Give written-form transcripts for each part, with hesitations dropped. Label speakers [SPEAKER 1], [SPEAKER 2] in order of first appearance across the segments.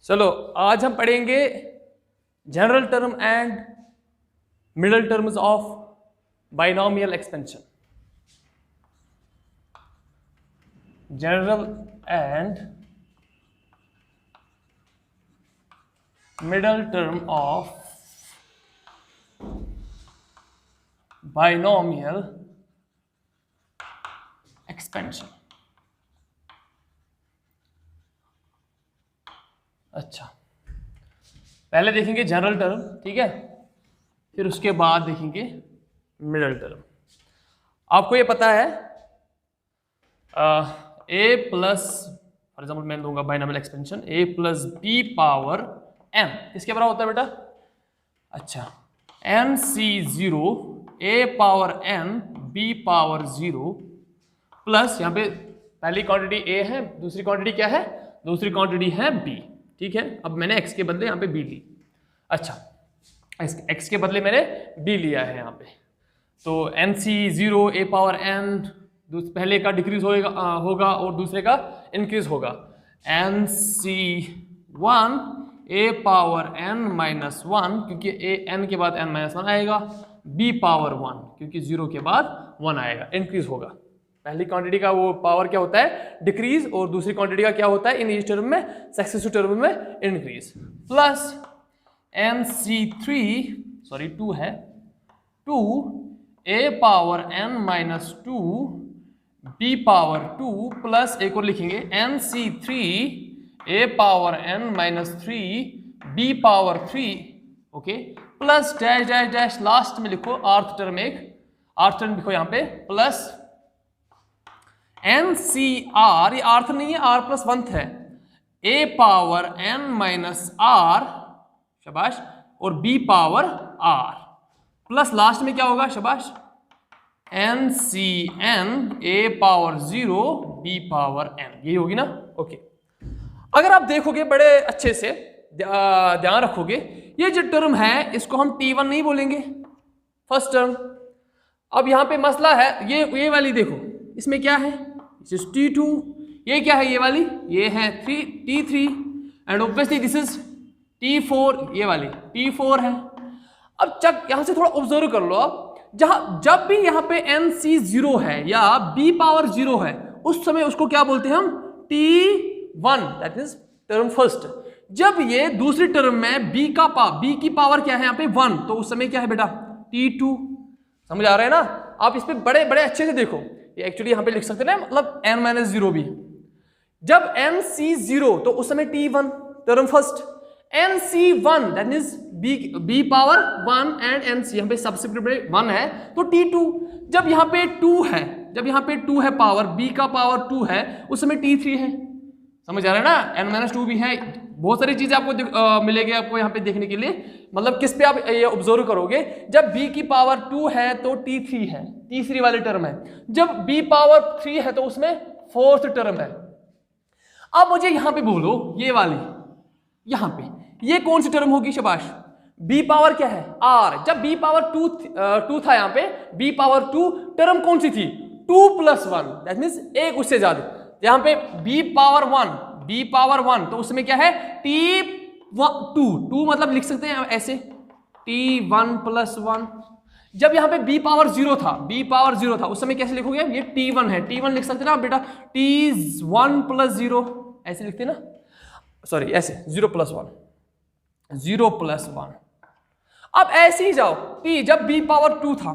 [SPEAKER 1] चलो आज हम पढ़ेंगे general term and middle terms of binomial expansion. General and middle term of binomial expansion. अच्छा, पहले देखेंगे जनरल टर्म, ठीक है, फिर उसके बाद देखेंगे मिडल टर्म। आपको ये पता है ए प्लस, फॉर एग्जाम्पल मैं लूंगा binomial expansion A plus B power M, किसके बराबर होता है बेटा? अच्छा, N C zero A power N B power zero plus, यहाँ पे पहली क्वांटिटी ए है, दूसरी क्वांटिटी क्या है? दूसरी क्वांटिटी है बी, ठीक है। अब मैंने x के बदले यहाँ पे b ली। अच्छा, x के बदले मैंने b लिया है यहाँ पे, तो N C zero A power N, पहले का डिक्रीज होगा और दूसरे का इंक्रीज होगा। एन सी वन ए पावर एन माइनस वन, क्योंकि ए एन के बाद एन माइनस वन आएगा, b पावर वन क्योंकि जीरो के बाद वन आएगा, इंक्रीज होगा। पहली क्वांटिटी का वो पावर क्या होता है? डिक्रीज, और दूसरी क्वांटिटी का क्या होता है? इन इस टर्म में, सक्सेसिव टर्म में increase. Plus N C three, sorry two है, two A power N minus two B power two plus एक और लिखेंगे N C three A power N minus three B power three, okay, plus dash dash dash, last में लिखो आर्थ term, एक आर्थ term लिखो यहाँ पे, प्लस एन सी आर, ये आर्थ नहीं है, आर प्लस वन है, ए पावर एन माइनस आर, शाबाश, और b power r, plus last में क्या होगा? शाबाश, n c n a power zero b power n, यही होगी ना? ओके। अगर आप देखोगे बड़े अच्छे से ध्यान रखोगे, ये जो टर्म है इसको हम T1 नहीं बोलेंगे, फर्स्ट टर्म। अब यहां पे मसला है, ये वाली देखो, इसमें क्या है? दिस इज T2, ये क्या है? ये वाली, ये है T3, and obviously this is T4, ये वाली T4 है। अब चक यहां से थोड़ा ऑब्जर्व कर लो, आप जब भी यहां पे NC जीरो है या B पावर जीरो है, उस समय उसको क्या बोलते हैं हम? T1, that is term first. जब ये दूसरी टर्म में B की पावर क्या है यहाँ पे? 1, तो उस समय क्या है बेटा? T2। समझ आ रहा है ना? आप इस पे बड़े बड़े अच्छे से देखो, ये एक्चुअली यहाँ पे लिख सकते हैं मतलब n माइनस जीरो भी। जब NC जीरो तो उस समय T1 term first, NC1 that means B power 1 and NC, यहाँ पे सबस्क्रिप्ट 1 है तो T2। जब यहाँ पे 2 है, जब यहाँ पे 2 है पावर, B का पावर 2 है, उस समय T3 है। समझ आ रहा है ना? n माइनस टू भी है, बहुत सारी चीजें आपको मिलेगी आपको यहाँ पे देखने के लिए। मतलब किस पे आप ये ऑब्जर्व करोगे? जब b की पावर 2 है तो T3 है, तीसरी वाली टर्म है। जब b पावर 3 है तो उसमें फोर्थ टर्म है। अब मुझे यहाँ पे बोलो, ये वाली यहाँ पे ये कौन सी टर्म होगी? शाबाश, b पावर क्या है? r। जब b पावर 2 था यहाँ पे, b पावर 2 टर्म कौन सी थी? 2 प्लस 1, दैट मीन्स एक उससे ज्यादा। यहाँ पे b पावर 1 तो उसमें क्या है? T2 मतलब लिख सकते हैं ऐसे T1 प्लस 1। जब यहाँ पे b पावर 0 था, उस समय कैसे लिखोगे? ये T1 है, T1 लिख सकते ना बेटा, T1 प्लस 0 ऐसे लिखते ना, सॉरी ऐसे 0 प्लस 1। अब ऐसे ही जाओ, T जब b पावर 2 था,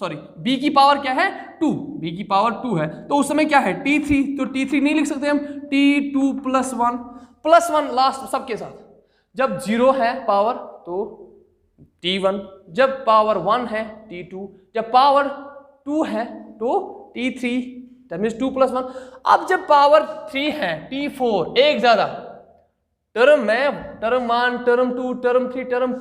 [SPEAKER 1] सॉरी b की पावर क्या है? 2, b की पावर 2 है तो उस समय क्या है? T3, तो T3 नहीं लिख सकते हम, T2 प्लस 1 लास्ट सबके साथ। जब 0 है पावर तो T1, जब पावर 1 है T2, जब पावर 2 है तो T3, दैट मींस 2 प्लस 1। अब जब पावर 3 है T4, एक ज्यादा टर्म में, टर्म 1, टर्म 2, टर्म 3, टर्म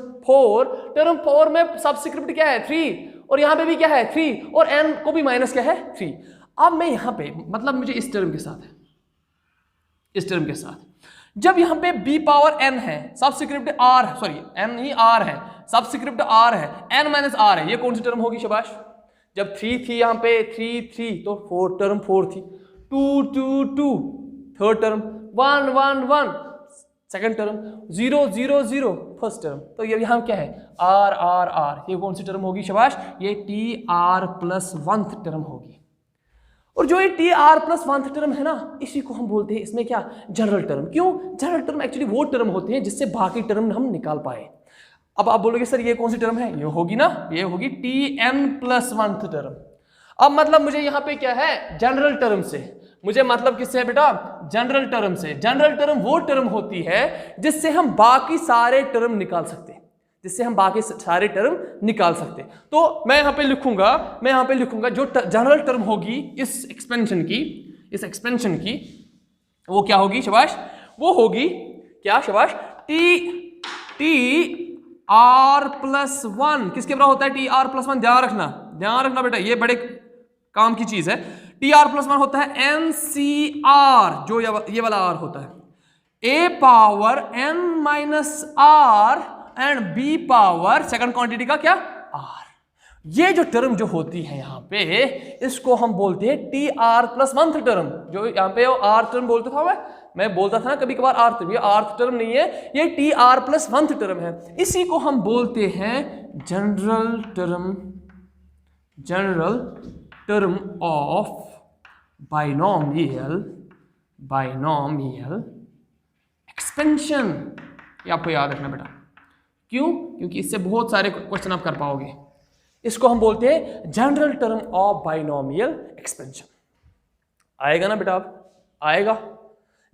[SPEAKER 1] 4 में सबस्क्रिप्ट क्या है? 3, और यहाँ पे भी क्या है? 3, और n को भी माइनस क्या है? 3। अब मैं यहाँ पे मतलब मुझे इस टर्म के साथ है, इस टर्म के साथ जब यहाँ पे b पावर n है, सबस्क्रिप्ट r, सॉरी n नहीं r है, सबस्क्रिप्ट r है, n माइनस r है, ये कौन सी टर्म होगी? शाबाश, जब 3 थी यहाँ पे 3 तो 4 टर्म 4 थी, 2 2 2 third term, 1 1 1 second term, 0 0 0 first term. तो ये यहाँ क्या है आर आर आर, ये कौन सी टर्म होगी शाबाश, ये T R plus 1th term होगी। और जो ये T R plus 1th term है ना, इसी को हम बोलते हैं इसमें क्या जनरल टर्म। क्यों जनरल टर्म, एक्चुअली वो टर्म होते हैं जिससे बाकी टर्म हम निकाल पाए। अब आप बोलोगे सर ये कौन सी टर्म है, ये होगी ना, ये होगी T N plus 1th term. अब मतलब मुझे यहाँ पे क्या है जनरल टर्म से, मुझे मतलब किससे है बेटा, जनरल टर्म से। जनरल टर्म वो टर्म होती है जिससे हम बाकी सारे टर्म निकाल सकते हैं, जिससे हम बाकी सारे टर्म निकाल सकते हैं। तो मैं यहाँ पे लिखूंगा जो जनरल टर्म होगी इस एक्सपेंशन की, वो क्या होगी शाबाश, वो होगी क्या शाबाश, टी आर प्लस 1 किसके बराबर होता है, टी आर प्लस 1, ध्यान रखना बेटा, ये बड़े काम की चीज है। टी आर प्लस 1 होता है एन सी आर, जो ये वाला आर होता है, ए power N minus R and B power second quantity का क्या आर। ये जो टर्म जो होती है यहाँ पे, इसको हम बोलते हैं T R plus 1th term. जो यहाँ पे आर टर्म बोलता था मैं बोलता था ना कभी कभार आर टर्म, ये आर्थ टर्म नहीं है, ये T R plus 1th term है। इसी को हम बोलते हैं general term of binomial expansion. ये आपको याद रखना बेटा, क्यों, क्योंकि इससे बहुत सारे क्वेश्चन आप कर पाओगे। इसको हम बोलते हैं general term of binomial expansion. आएगा ना बेटा, अब आएगा।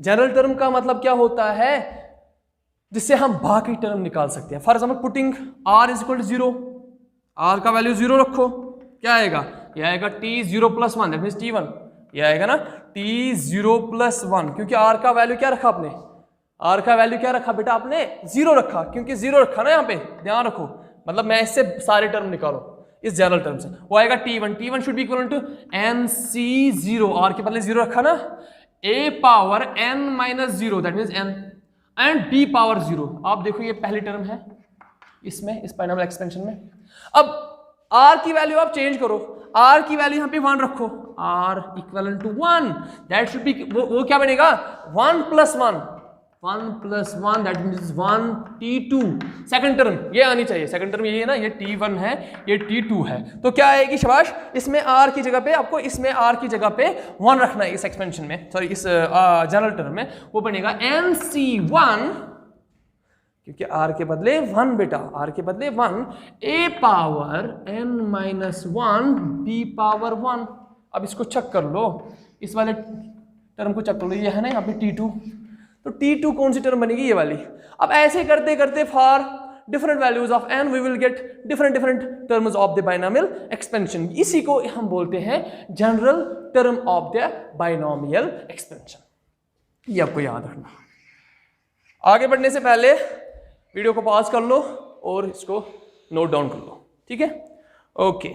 [SPEAKER 1] जनरल टर्म का मतलब क्या होता है, जिससे हम बाकी टर्म निकाल सकते हैं। For example putting r is equal to 0, r का वैल्यू 0 रखो, क्या आएगा, ये आएगा t 0 plus 1, that means t1। ये आएगा ना t 0 प्लस 1, क्योंकि r का वैल्यू क्या रखा आपने, r का वैल्यू क्या रखा बेटा आपने, 0 रखा, क्योंकि 0 रखा ना यहाँ पे, ध्यान रखो। मतलब मैं इससे सारे टर्म निकालो इस जनरल टर्म से, वो आएगा t1 should be equal to nc0, r के बदले 0 रखा ना, a power n minus 0 that means n and b power 0। आप देखो ये पहली टर्म है इसमें, इस बाइनोमियल एक्सपेंशन में। अब r की वैल्यू आप चेंज करो, r की वैल्यू यहाँ पे 1 रखो, r इक्वल टू 1, दैट शुड बी, वो क्या बनेगा 1 plus 1 that means 1 t2। Second term ये आनी चाहिए, सेकंड टर्म ये है ना, ये t1 है, ये t2 है, तो क्या आएगी शाबाश, इसमें r की जगह पे आपको, इसमें r की जगह पे 1 रखना है इस एक्सपेंशन में, सॉरी इस जनरल टर्म में, वो बनेगा nc1, क्योंकि r के बदले 1 बेटा, r के बदले 1, a power n minus 1 b power 1। अब इसको चेक कर लो, इस वाले टर्म को चेक कर लो, ये है ना यहाँ पे t2, तो t2 कौन सी टर्म बनेगी, ये वाली। अब ऐसे करते करते for different values of n we will get different terms of the binomial expansion. इसी को हम बोलते हैं general term of the binomial expansion. ये आपको याद रखना। आगे बढ़ने से पहले वीडियो को पॉज कर लो और इसको नोट डाउन कर लो, ठीक है, ओके।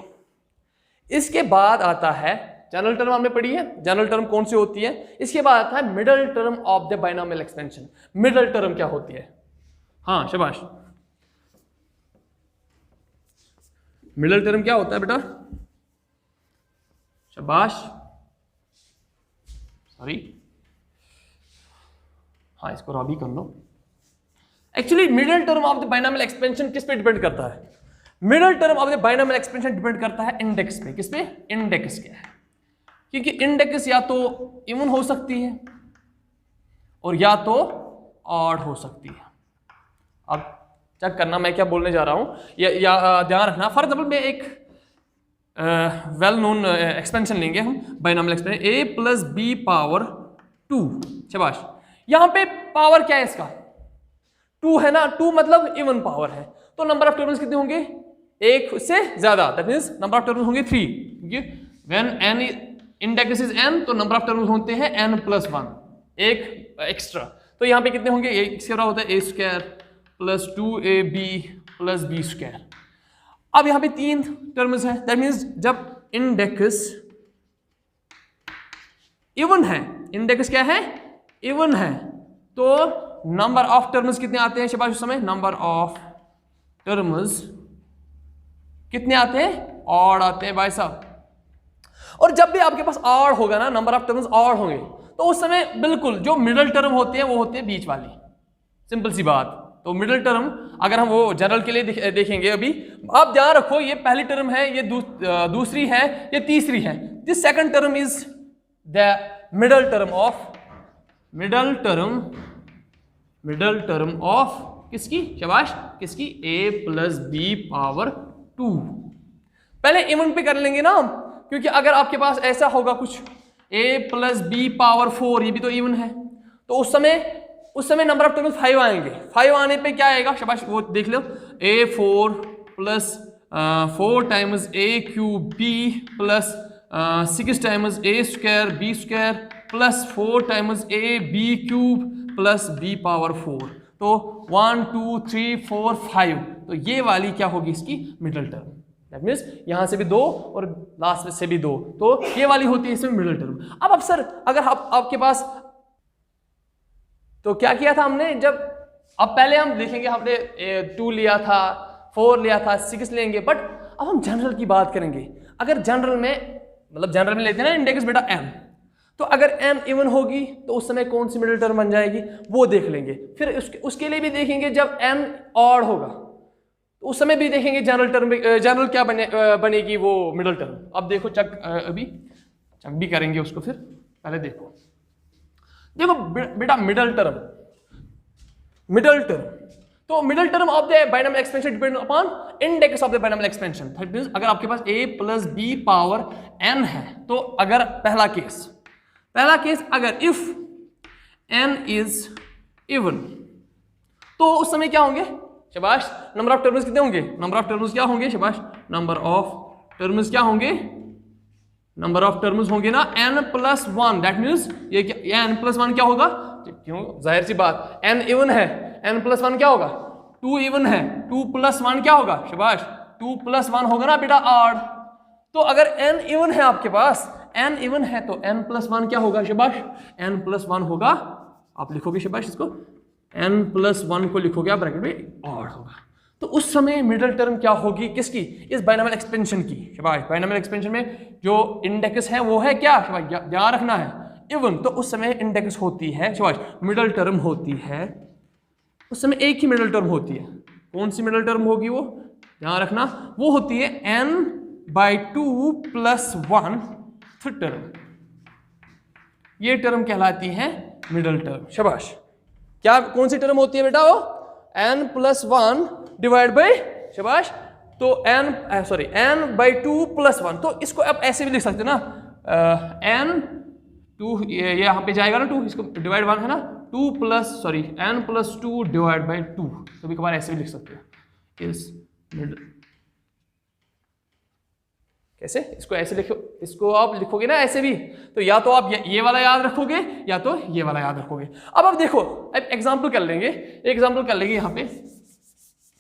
[SPEAKER 1] इसके बाद आता है जनरल टर्म, हमने पढ़ी है जनरल टर्म कौन सी होती है। इसके बाद आता है middle term of the binomial expansion. Middle term क्या होती है, हाँ शाबाश, मिडल टर्म क्या होता है बेटा, शाबाश, सॉरी, हाँ इसको रॉबी कर लो। Actually middle term of the binomial expansion किस पे डिपेंड करता है, middle term of the binomial expansion depend करता है इंडेक्स पे। किस पे, इंडेक्स क्या है, क्योंकि इंडेक्स या तो इवन हो सकती है और या तो ऑड हो सकती है। अब चेक करना मैं क्या बोलने जा रहा हूं, या ध्यान रखना। फॉर एग्जाम्पल में एक वेल नोन एक्सपेंशन लेंगे हम, binomial expansion, a plus B power 2, शाबाश। यहां पे पावर क्या है इसका, 2 है ना, 2 मतलब इवन पावर है, तो नंबर ऑफ टर्म्स कितने होंगे, एक से ज्यादा, that means number of terms होंगे 3, क्योंकि when n index is n तो नंबर ऑफ टर्म्स होते हैं n प्लस 1, एक एक्स्ट्रा। तो यहाँ पे कितने होंगे, इसके बराबर होता है a square plus 2ab plus b square. अब यहाँ पे 3 टर्म्स है, दैट मीन्स जब इंडेक्स इवन है, इंडेक्स क्या है, इवन है, तो नंबर ऑफ टर्म्स कितने आते हैं शाबाश उस समय, नंबर ऑफ टर्म्स कितने आते हैं, ऑड आते हैं भाई साहब। और जब भी आपके पास ऑड होगा ना, नंबर ऑफ टर्म्स ऑड होंगे, तो उस समय बिल्कुल जो मिडल टर्म होते हैं वो होते हैं बीच वाली, सिंपल सी बात। तो मिडिल टर्म अगर हम वो जनरल के लिए देखेंगे, अभी आप ध्यान रखो ये पहली टर्म है, ये दूसरी है, ये तीसरी है। This second term is the middle term of किसकी, शाबाश, किसकी, a प्लस बी पावर 2। पहले इवन पे कर लेंगे ना हम, क्योंकि अगर आपके पास ऐसा होगा कुछ a प्लस बी पावर 4, ये भी तो इवन है, तो उस समय नंबर ऑफ टर्म्स 5 आएंगे। 5 आने पे क्या आएगा, शाबाश, वो देख लो, a4 plus 4 times a cube b plus 6 times a square b square plus 4 times a b cube plus b power 4। तो 1 2 3 4 5, तो ये वाली क्या होगी इसकी मिडिल टर्म। दैट मीन्स यहां से भी 2 और लास्ट से भी 2, तो ये वाली होती है इसमें मिडिल टर्म। अब सर अगर आपके पास, तो क्या किया था हमने, जब अब पहले हम देखेंगे, हमने 2 लिया था, 4 लिया था, 6 लेंगे, बट अब हम जनरल की बात करेंगे। अगर जनरल में लेते हैं ना इंडेक्स बेटा n, तो अगर n इवन होगी तो उस समय कौन सी मिडिल टर्म बन जाएगी वो देख लेंगे। फिर उसके लिए भी देखेंगे जब n ऑड होगा तो उस समय भी देखेंगे जनरल क्या बनेगी वो मिडिल टर्म। अब देखो अभी चेक भी करेंगे उसको, फिर पहले देखो बेटा मिडिल टर्म, तो middle term of the binomial expansion depend upon index of the binomial expansion. That means अगर आपके पास a plus B power n है, तो अगर पहला केस अगर इफ n इज इवन, तो उस समय क्या होंगे, शाबाश, नंबर ऑफ टर्म्स कितने होंगे, नंबर ऑफ टर्म्स क्या होंगे, शाबाश, नंबर ऑफ टर्म्स क्या होंगे, नंबर ऑफ टर्म्स होंगे ना n प्लस 1। दैट मीन्स ये n प्लस 1 क्या होगा, क्यों, जाहिर सी बात, n इवन है, n प्लस 1 क्या होगा, 2 इवन है, 2 प्लस 1 क्या होगा, शाबाश, 2 प्लस 1 होगा ना बेटा 8। तो अगर n इवन है आपके पास, n इवन है, तो n प्लस 1 क्या होगा, शाबाश, n प्लस 1 होगा, आप लिखोगे शाबाश इसको, n प्लस 1 को लिखोगे आप ब्रैकेट में ऑड होगा। तो उस समय मिडिल टर्म क्या होगी किसकी, इस बाइनोमियल एक्सपेंशन की। शाबाश, बाइनोमियल एक्सपेंशन में जो इंडेक्स है वो है क्या, शाबाश, ध्यान रखना है, इवन। तो उस समय इंडेक्स होती है, शाबाश, मिडिल टर्म होती है, उस समय एक ही मिडिल टर्म होती है। कौन सी मिडिल टर्म होगी वो, ध्यान रखना, वो होती है n/2 प्लस 1 टर्म। ये टर्म कहलाती है मिडिल टर्म। शाबाश, क्या कौन सी टर्म होती है बेटा, वो n प्लस 1 डिवाइड बाई, शाबाश, तो n/2 प्लस 1। तो इसको आप ऐसे भी लिख सकते हो ना, n2 ये यहाँ पे जाएगा ना 2, इसको डिवाइड 1 है ना, n प्लस 2 डिवाइड बाई 2। कभी कभार ऐसे भी लिख सकते हो इस मिडिल, कैसे, इसको ऐसे लिखो, इसको आप लिखोगे ना ऐसे भी, तो या तो आप ये वाला याद रखोगे या तो ये वाला याद रखोगे। अब देखो, अब एग्जांपल कर लेंगे यहाँ पे।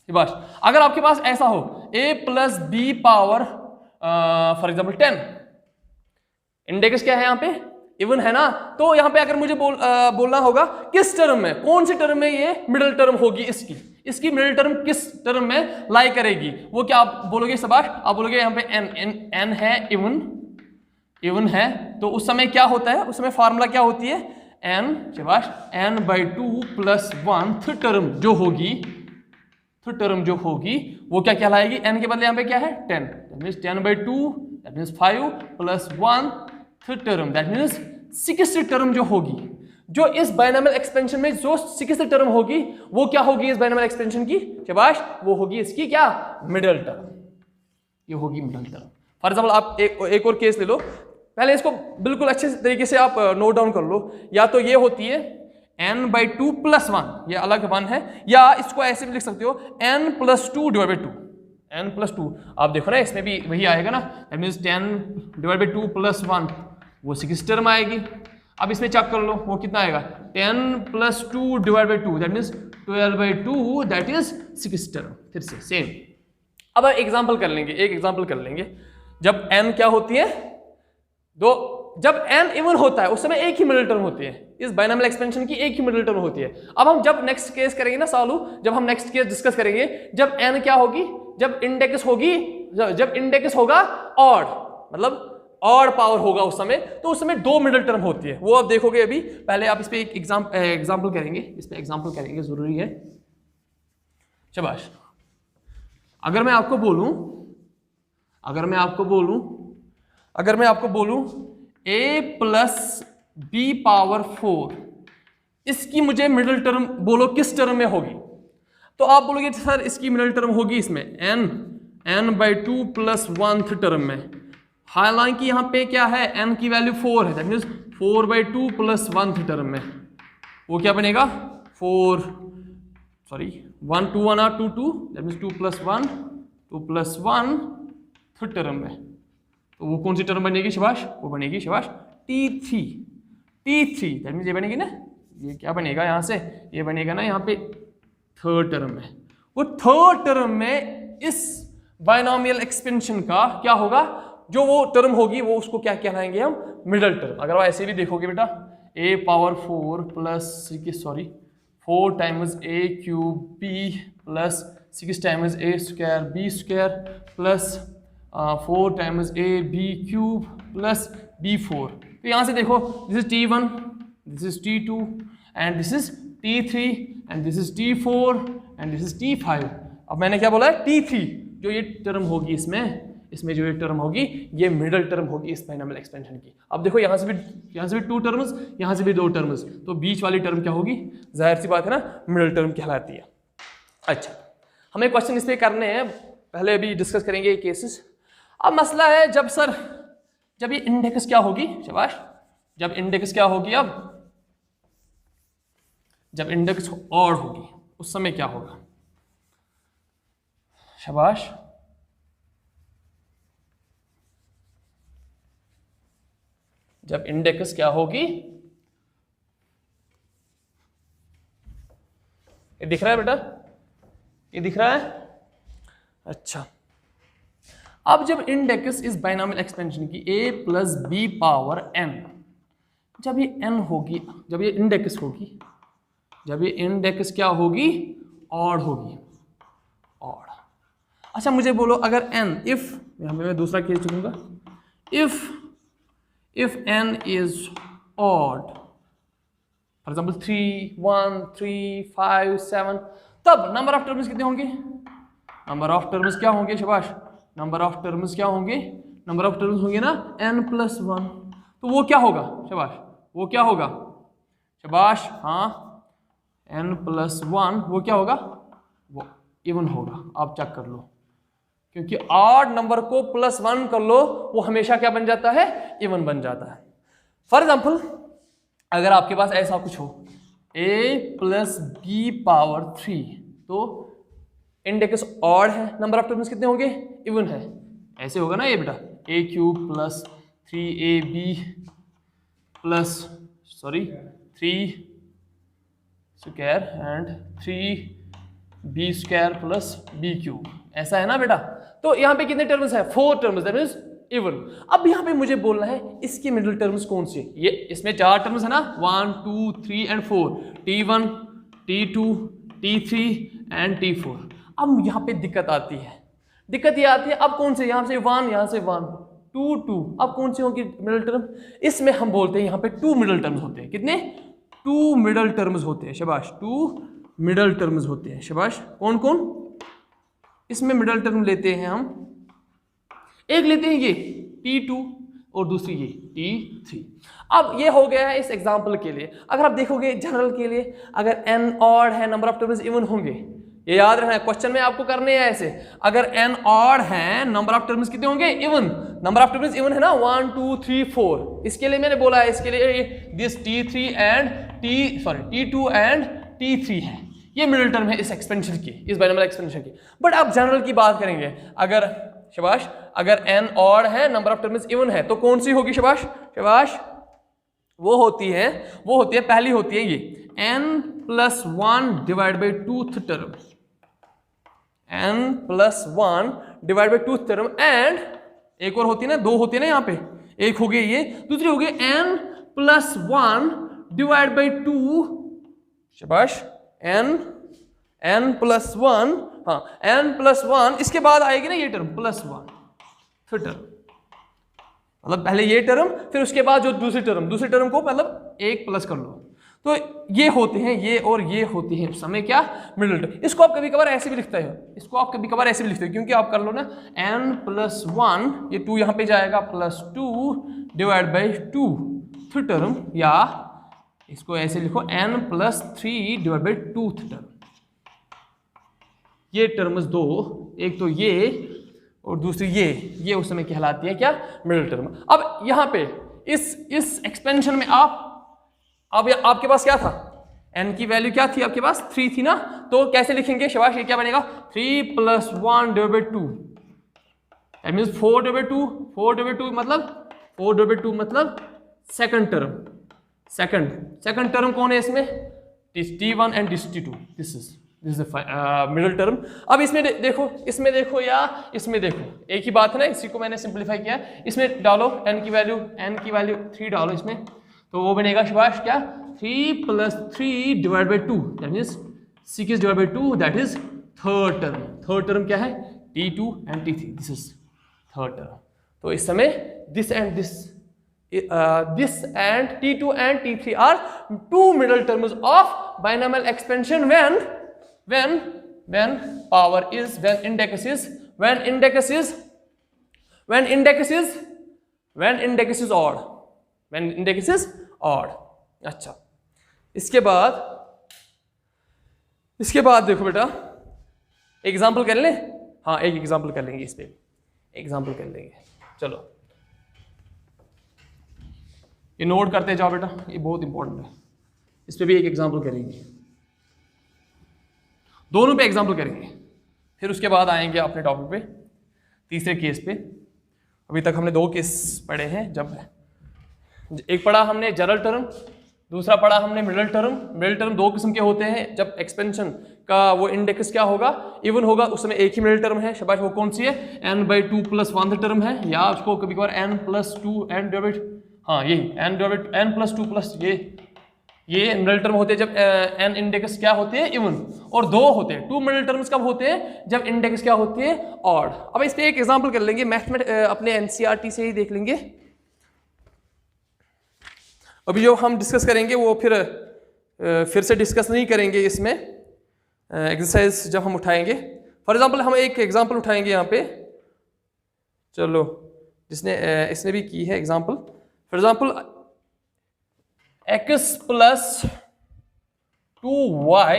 [SPEAKER 1] बस अगर आपके पास ऐसा हो a plus B power for example 10, index क्या है यहाँ पे, इवन है ना, तो यहाँ पे अगर मुझे बोलना होगा किस टर्म में, कौन सी टर्म में ये मिडिल टर्म होगी, इसकी मिडिल टर्म किस टर्म में लाई करेगी, वो क्या आप बोलोगे, शाबाश, आप बोलोगे यहाँ पे n है, इवन है, तो उस समय क्या होता है, उस समय फार्मूला क्या होती है, n, शाबाश, n/2 प्लस 1 टर्म जो होगी वो क्या कहलाएगी, n के बदले यहाँ पे क्या है 10, that means 10/2, that means 5 plus 1 term, that means 6th term जो होगी, जो इस बाइनोमियल एक्सपेंशन में जो 6th टर्म होगी वो क्या होगी इस बाइनोमियल एक्सपेंशन की, शाबाश, वो होगी इसकी क्या, मिडिल टर्म, ये होगी मिडिल टर्म। फॉर एग्जाम्पल आप एक और केस ले लो, पहले इसको बिल्कुल अच्छे तरीके से आप नोट डाउन कर लो। या तो ये होती है n/2 प्लस 1, ये अलग 1 है, या इसको ऐसे भी लिख सकते हो n plus 2 divide by 2, n plus 2, आप देखो ना इसमें भी वही आएगा ना, that means 10 divide by 2 plus 1, वो 6 टर्म आएगी। अब इसमें चेक कर लो वो कितना आएगा, 10 plus 2 divide by 2, that means 12/2, that is 6 term. फिर से सेम। अब एक एग्जाम्पल कर लेंगे, जब n क्या होती है, जब n इवन होता है उस समय एक ही मिडिल टर्म होती है, इस बाइनोमियल एक्सपेंशन की एक ही मिडिल टर्म होती है। अब हम जब नेक्स्ट केस करेंगे ना सॉल्व, जब हम नेक्स्ट केस डिस्कस करेंगे, जब n क्या होगी, जब इंडेक्स होगा ऑड, मतलब ऑड पावर होगा उस समय, तो उस समय 2 मिडिल टर्म होती है, वो आप देखोगे अभी। पहले आप इस पे एक एग्जाम्पल करेंगे, इस पे एग्जाम्पल करेंगे, जरूरी है। शाबाश। अगर मैं आपको बोलूं a प्लस बी पावर 4, इसकी मुझे मिडिल टर्म बोलो किस टर्म में होगी, तो आप बोलोगे सर इसकी मिडिल टर्म होगी इसमें n/2 प्लस 1th टर्म में। हालांकि यहाँ पे क्या है, n की वैल्यू 4 है, that means 4/2 plus 1th term में वो क्या बनेगा 1 2 1 are 2 2, that means 2 + 1 2 + 1 third term में, तो वो कौन सी टर्म बनेगी शाबाश, वो बनेगी शाबाश T3, दैट मीन्स ये बनेगी ना, ये क्या बनेगा यहाँ से, ये बनेगा ना यहाँ पे थर्ड टर्म में। वो थर्ड टर्म में इस बायनॉमियल एक्सपेंशन का क्या होगा, जो वो टर्म होगी वो उसको क्या कहलाएंगे हम, मिडिल टर्म। अगर आप ऐसे भी देखोगे बेटा a power 4 plus 4 times a cube b plus 6 times a square b square plus 4 times a b cube plus b4। तो यहाँ से देखो this is T1, this is T2 and this is T3 and this is T4 and this is T5। अब मैंने क्या बोला है T3, जो ये टर्म होगी इसमें जो ये टर्म होगी ये मिडिल टर्म होगी इस बायनॉमियल एक्सपेंशन की। अब देखो यहाँ से भी 2 टर्म्स, यहाँ से भी 2 टर्म्स, तो बीच वाली टर्म क्या होगी, जाहिर सी बात है ना, मिडिल टर्म कहलाती है। अच्छा, हमें क्वेश्चन इस पे करने हैं, पहले अभी डिस्कस करेंगे ये केसेस। अब मसला है जब ये इंडेक्स क्या होगी, शाबाश, जब इंडेक्स क्या होगी, अब जब इंडेक्स ऑड होगी उस समय क्या होगा, शाबाश। जब इंडेक्स क्या होगी, ये दिख रहा है बेटा, ये दिख रहा है। अच्छा, अब जब इंडेक्स इस बायनॉमियल एक्सपेंशन की a plus B power n, जब ये n होगी, जब ये इंडेक्स क्या होगी, ऑड होगी, ऑड। अच्छा मुझे बोलो अगर n, इफ यहां पे मैं दूसरा केस चुनूंगा, if n is odd, for example 3 1 3 5 7, तब नंबर ऑफ टर्म्स कितने होंगे, नंबर ऑफ टर्म्स क्या होंगे, शाबाश, नंबर ऑफ टर्म्स क्या होंगे, नंबर ऑफ टर्म्स होंगे ना n + 1, तो वो क्या होगा, शाबाश, वो क्या होगा, शाबाश, हाँ n + 1 वो क्या होगा, वो इवन होगा। आप चेक कर लो, क्योंकि ऑड नंबर को +1 कर लो वो हमेशा क्या बन जाता है, इवन बन जाता है। फॉर एग्जाम्पल अगर आपके पास ऐसा कुछ हो a प्लस बी पावर 3, तो इंडेक्स ऑड है, नंबर ऑफ टर्म्स कितने होंगे, इवन है, ऐसे होगा ना ये बेटा, a cube plus 3ab plus 3 square and 3b square plus b cube, ऐसा है ना बेटा। तो यहाँ पे कितने टर्म्स है, 4 टर्म्स, दैट मींस इवन। अब यहाँ पे मुझे बोलना है इसकी मिडिल टर्म्स कौन सी है, ये इसमें 4 टर्म्स है ना, 1 2 3 and 4, T1 T2 T3 and T4। अब यहाँ पे दिक्कत ये आती है, अब कौन से, यहाँ से 1 यहाँ से 1 2 2, अब कौन सी होगी मिडिल टर्म, इसमें हम बोलते हैं यहाँ पे 2 मिडिल टर्म्स होते हैं, कितने, 2 मिडिल टर्म्स होते हैं, शाबाश, 2 मिडिल टर्म्स होते हैं, शाबाश। कौन कौन इसमें मिडिल टर्म लेते हैं हम, एक लेते हैं ये T2 और दूसरी ये T3। अब ये हो गया है इस एग्जांपल के लिए। अगर आप देखोगे जनरल के लिए, अगर n ऑड है, नंबर ऑफ टर्म्स इवन होंगे, ये याद रखना है, क्वेश्चन में आपको करने हैं ऐसे, अगर n ऑड है, नंबर ऑफ टर्म्स कितने होंगे, even, number of terms even है ना, 1 2 3 4, इसके लिए मैंने बोला है, इसके लिए दिस T2 एंड T3 है, ये मिडिल टर्म है इस एक्सपेंशन की, इस बायनॉमियल एक्सपेंशन की। बट आप जनरल की बात करेंगे, अगर शाबाश, अगर n ऑड है, नंबर ऑफ टर्म्स इवन है, तो कौन सी होगी, शाबाश, वो होती है पहली होती है ये n + 1 / 2th term, n + 1 / 2th term, and एक और होती है ना, 2 होती है ना यहाँ पे, एक हो गई ये, दूसरी हो गई n + 1 / 2, शाबाश, n + 1, हाँ n + 1, इसके बाद आएगी ना ये टर्म +1 फिर टर्म, मतलब पहले ये टर्म, फिर उसके बाद जो दूसरी टर्म को मतलब एक प्लस कर लो। तो ये होते हैं ये और ये होते हैं उस समय क्या, मिडिल टर्म। इसको आप कभी कभार ऐसे भी लिखते हो, इसको आप कभी कभार ऐसे भी लिखते हो, क्योंकि आप कर लो ना n+1, ये 2 यहाँ पे जाएगा, +2 डिवाइड बाई 2 टर्म, या इसको ऐसे लिखो n+3 डिवाइड बाई 2 टर्म। ये टर्म्स दो, एक तो ये और दूसरी ये उस समय कहलाती है क्या, मिडिल टर्म। अब यहाँ पे इस एक्सपेंशन में अब आपके पास क्या था, n की वैल्यू क्या थी आपके पास, 3 थी ना, तो कैसे लिखेंगे शबाश, ये क्या बनेगा 3 + 1 divide by 2, that means 4 divide by 2, 4 divide by 2 मतलब सेकंड टर्म कौन है इसमें, T1 and T2, this is middle term. अब इसमें देखो या इसमें देखो, एक ही बात है ना, इसी को मैंने सिंप्लीफाई किया। इसमें डालो n की वैल्यू 3 डालो इसमें, तो वो बनेगा शबाश क्या, 3 + 3 divide by 2, that means 6 divide by 2, that is third term क्या है, T2 and T3, this is third term. तो इस समय this and T2 and T3 are two middle terms of binomial expansion when index is odd। अच्छा, इसके बाद देखो बेटा, एग्जाम्पल कर लें, हाँ एक एग्जाम्पल कर लेंगे, इस पे एग्जाम्पल कर लेंगे। चलो ये नोट करते जाओ बेटा, ये बहुत इंपॉर्टेंट है, इस पे भी एक एग्जाम्पल करेंगे, दोनों पे एग्जाम्पल करेंगे, फिर उसके बाद आएंगे अपने टॉपिक पे, तीसरे केस पे। अभी तक हमने 2 केस पढ़े हैं, जब एक पढ़ा हमने जनरल टर्म, दूसरा पढ़ा हमने मिडिल टर्म। 2 किस्म के होते हैं, जब एक्सपेंशन का वो इंडेक्स क्या होगा, इवन होगा, उस समय एक ही मिडिल टर्म है, शाबाश, वो कौन सी है, n/2 + 1 टर्म है, या उसको कभी कभार n+2 n डिवाइड, हाँ यही n+2 प्लस ये मिडिल टर्म होते हैं जब n इंडेक्स क्या होते हैं, इवन, और 2 होते हैं 2 मिडिल टर्म्स कब होते हैं, जब इंडेक्स क्या होती है, ऑड। अब इस पे एक एग्जांपल कर लेंगे, अपने एनसीईआरटी से ही देख लेंगे। अभी जो हम डिस्कस करेंगे वो फिर से डिस्कस नहीं करेंगे, इसमें एक्सरसाइज जब हम उठाएंगे। फॉर एग्जांपल हम एक एग्जांपल उठाएंगे यहाँ पे, चलो, इसने भी की है example. For example x + 2y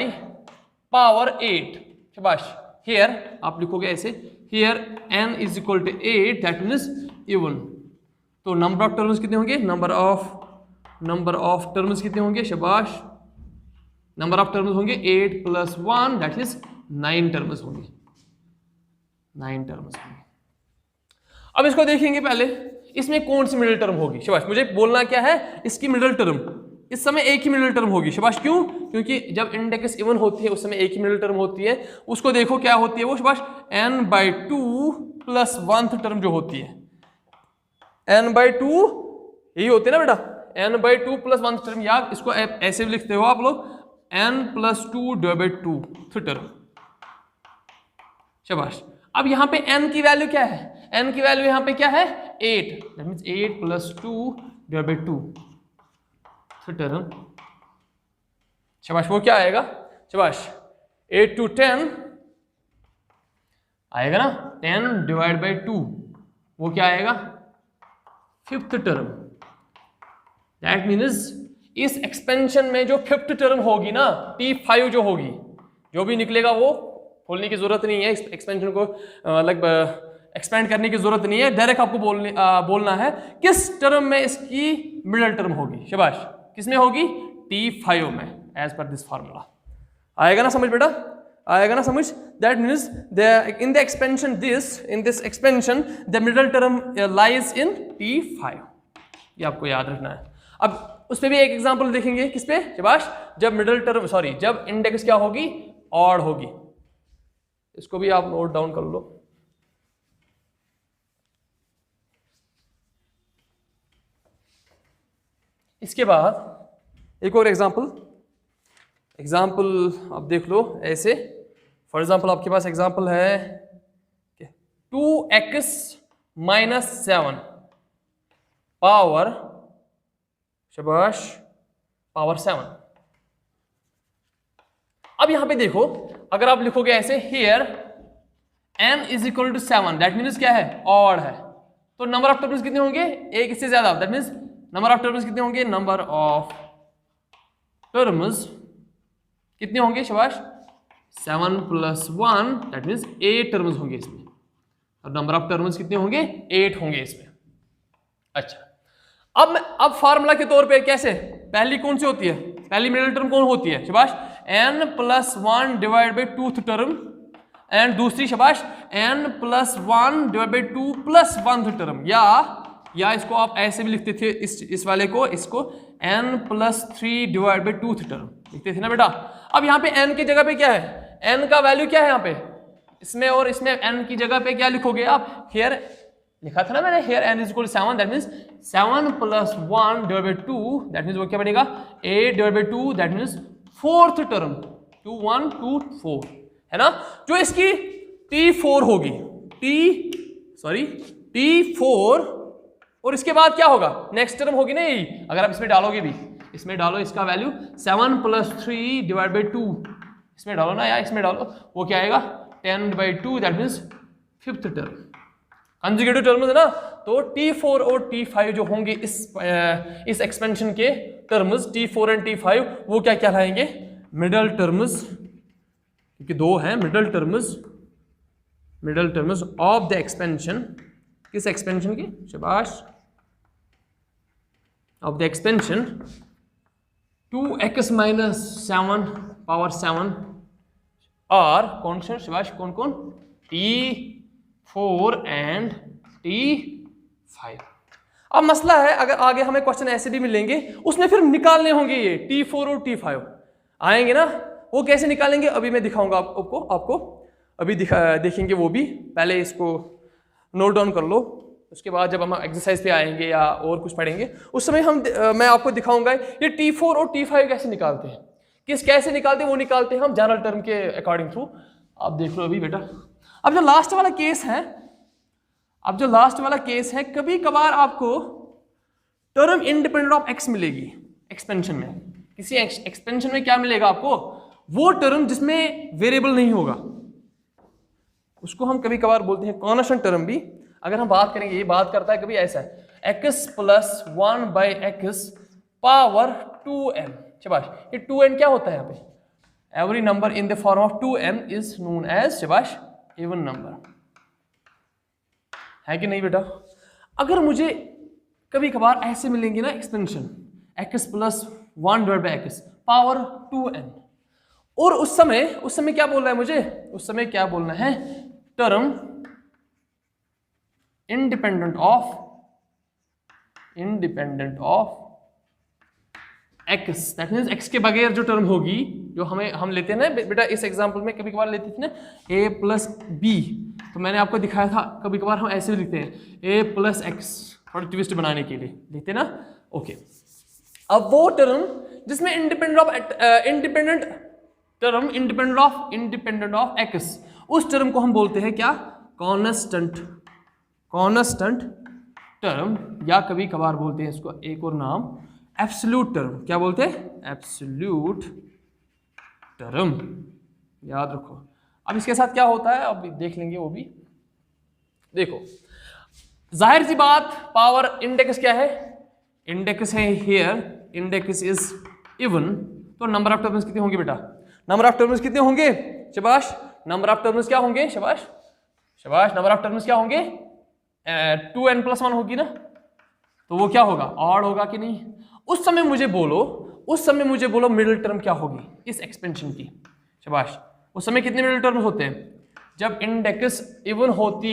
[SPEAKER 1] power 8, शाबाश। हियर आप लिखोगे ऐसे, here n = 8, that means even. तो नंबर ऑफ टर्म्स कितने होंगे, नंबर ऑफ टर्म्स कितने होंगे, शाबाश, नंबर ऑफ टर्म्स होंगे 8 + 1, दैट इज 9 टर्म्स होंगे, 9 टर्म्स होंगे। अब इसको देखेंगे पहले, इसमें कौन सी मिडिल टर्म होगी, शाबाश, मुझे बोलना क्या है, इसकी मिडिल टर्म, इस समय एक ही मिडिल टर्म होगी, शाबाश। क्यों, क्योंकि जब इंडेक्स इवन होती है उस समय एक ही मिडिल टर्म होती है। उसको देखो क्या होती है वो, शाबाश, n/2 + 1 टर्म जो होती है, n/2 यही होती है ना बेटा, n/2 + 1 टर्म, या इसको ऐसे भी लिखते हो आप लोग, n+2 डिवाइड बाई 2 टर्म, शाबाश। अब यहाँ पे n की वैल्यू क्या है, n की वैल्यू यहाँ पे क्या है, 8, that means 8 + 2 divide by 2 term, शाबाश। वो क्या आएगा, शाबाश, 8 to 10 आएगा ना, 10 डिवाइड बाई 2, वो क्या आएगा, 5th टर्म। दैट मीन्स इस एक्सपेंशन में जो 5th टर्म होगी ना, T5 जो होगी, जो भी निकलेगा वो खोलने की जरूरत नहीं है, इस एक्सपेंशन को एक्सपेंड करने की जरूरत नहीं है, डायरेक्ट आपको बोलना है किस टर्म में इसकी मिडिल टर्म होगी, शाबाश, किसमें होगी, T5 में, एज पर दिस फार्मूला। आएगा ना समझ बेटा, आएगा ना समझ। That means in this expansion the middle term lies in T5, ये आपको याद रखना है। अब उस पर भी एक एग्जांपल देखेंगे, किस पे, शाबाश, जब इंडेक्स क्या होगी, ऑड होगी। इसको भी आप नोट डाउन कर लो। इसके बाद एक और एग्जांपल आप देख लो ऐसे। फॉर एग्जांपल आपके पास एग्जांपल है 2x - 7 पावर, शाबाश, पावर 7। अब यहां पे देखो, अगर आप लिखोगे ऐसे here n is equal to 7, that means क्या है, ऑड है, तो नंबर ऑफ टर्म्स कितने होंगे, एक इससे ज्यादा, that means number of terms कितने होंगे, नंबर ऑफ टर्म्स कितने होंगे, शाबाश, 7 प्लस 1, दैट मीन्स 8 टर्म्स होंगे इसमें। और नंबर ऑफ टर्म्स कितने होंगे, 8 होंगे इसमें। अच्छा, अब फार्मूला के तौर पे कैसे, पहली कौन सी होती है, पहली मिडिल टर्म कौन होती है, शाबाश, n plus 1 divide by 2th term, and दूसरी शाबाश n plus 1 divide by 2 plus 1th term, या इसको आप ऐसे भी लिखते थे, इस वाले को, इसको n plus 3 divide by 2th term लिखते थे ना बेटा। अब यहाँ पे n की जगह पे क्या है, n का वैल्यू क्या है यहाँ पे, इसमें और इसमें n की जगह पे क्या लिखोगे आप, हियर लिखा था ना मैंने, here n is equal to 7, that means 7 plus 1 divide by 2, that means वो क्या बनेगा, 8 divide by 2, that means 4th term, 2 1 2 4 है ना, जो इसकी T4 होगी, T4, और इसके बाद क्या होगा, नेक्स्ट टर्म होगी ना यही, अगर आप इसमें डालोगे भी, इसमें डालो इसका वैल्यू 7 प्लस 3 डिवाइड बाई 2, इसमें डालो ना, या इसमें डालो, वो क्या आएगा 10 by 2, that means 5th term, conjugative terms है ना। तो T4 और T5 जो होंगे इस एक्सपेंशन के टर्म्स, T4 एंड T5, वो क्या कहलाएंगे, मिडल टर्म्स, क्योंकि दो हैं middle terms of the expansion, किस एक्सपेंशन की, शाबाश, of the expansion 2x minus 7 power 7 और कौन से, शाबाश, कौन कौन, T4 एंड T5। अब मसला है, अगर आगे हमें क्वेश्चन ऐसे भी मिलेंगे, उसमें फिर निकालने होंगे ये T4 और T5 आएंगे ना, वो कैसे निकालेंगे अभी मैं दिखाऊंगा आपको अभी देखेंगे वो भी, पहले इसको नोट डाउन कर लो, उसके बाद जब हम एक्सरसाइज पे आएंगे या और कुछ पढ़ेंगे उस समय मैं आपको दिखाऊंगा ये T4 और T5 कैसे निकालते हैं, कैसे निकालते हैं, वो निकालते हैं हम जनरल टर्म के अकॉर्डिंग थ्रू। आप देख लो अभी बेटा, अब जो लास्ट वाला केस है, कभी कभार आपको टर्म इंडिपेंडेंट ऑफ x मिलेगी एक्सपेंशन में, किसी एक्सपेंशन में क्या मिलेगा आपको, वो टर्म जिसमें वेरिएबल नहीं होगा, उसको हम कभी कभार बोलते हैं कॉन्स्टेंट टर्म भी। अगर हम बात करेंगे, ये बात करता है कभी ऐसा है, x plus 1 by x power 2n, शाबाश, ये 2n क्या होता है यहाँ पे, every number in the form of 2n is known as, शाबाश, इवन नंबर, है कि नहीं बेटा। अगर मुझे कभी कभार ऐसे मिलेंगे ना expansion, x plus 1 divide by x power 2n, और उस समय क्या बोलना है मुझे, उस समय क्या बोलना है, term independent of x, that means x के बगैर जो टर्म होगी, जो हम लेते हैं ना बेटा, इस एग्जांपल में कभी कभार लेते थे ना a प्लस बी, तो मैंने आपको दिखाया था कभी कभार हम ऐसे भी लिखते हैं a प्लस एक्स, थोड़ा ट्विस्ट बनाने के लिए लिखते ना, ओके। अब वो टर्म जिसमें इंडिपेंडेंट ऑफ x, उस टर्म को हम बोलते हैं क्या, कॉन्स्टेंट टर्म, या कभी कभार बोलते हैं इसको एक और नाम एब्सोल्यूट टर्म, क्या बोलते हैं, एब्सोल्यूट टर्म, याद रखो। अब इसके साथ क्या होता है अब देख लेंगे वो भी। देखो जाहिर सी बात, पावर इंडेक्स क्या है, इंडेक्स है हियर, इंडेक्स इज इवन, तो नंबर ऑफ टर्म्स कितने होंगे बेटा, नंबर ऑफ टर्म्स कितने होंगे, शाबाश, नंबर ऑफ टर्म्स क्या होंगे, शाबाश, नंबर ऑफ टर्म्स क्या होंगे, 2n प्लस 1 होगी ना, तो वो क्या होगा, ऑड होगा कि नहीं। उस समय मुझे बोलो मिडिल टर्म क्या होगी इस एक्सपेंशन की, शाबाश। उस समय कितने मिडिल टर्म्स होते हैं, जब इंडेक्स इवन होती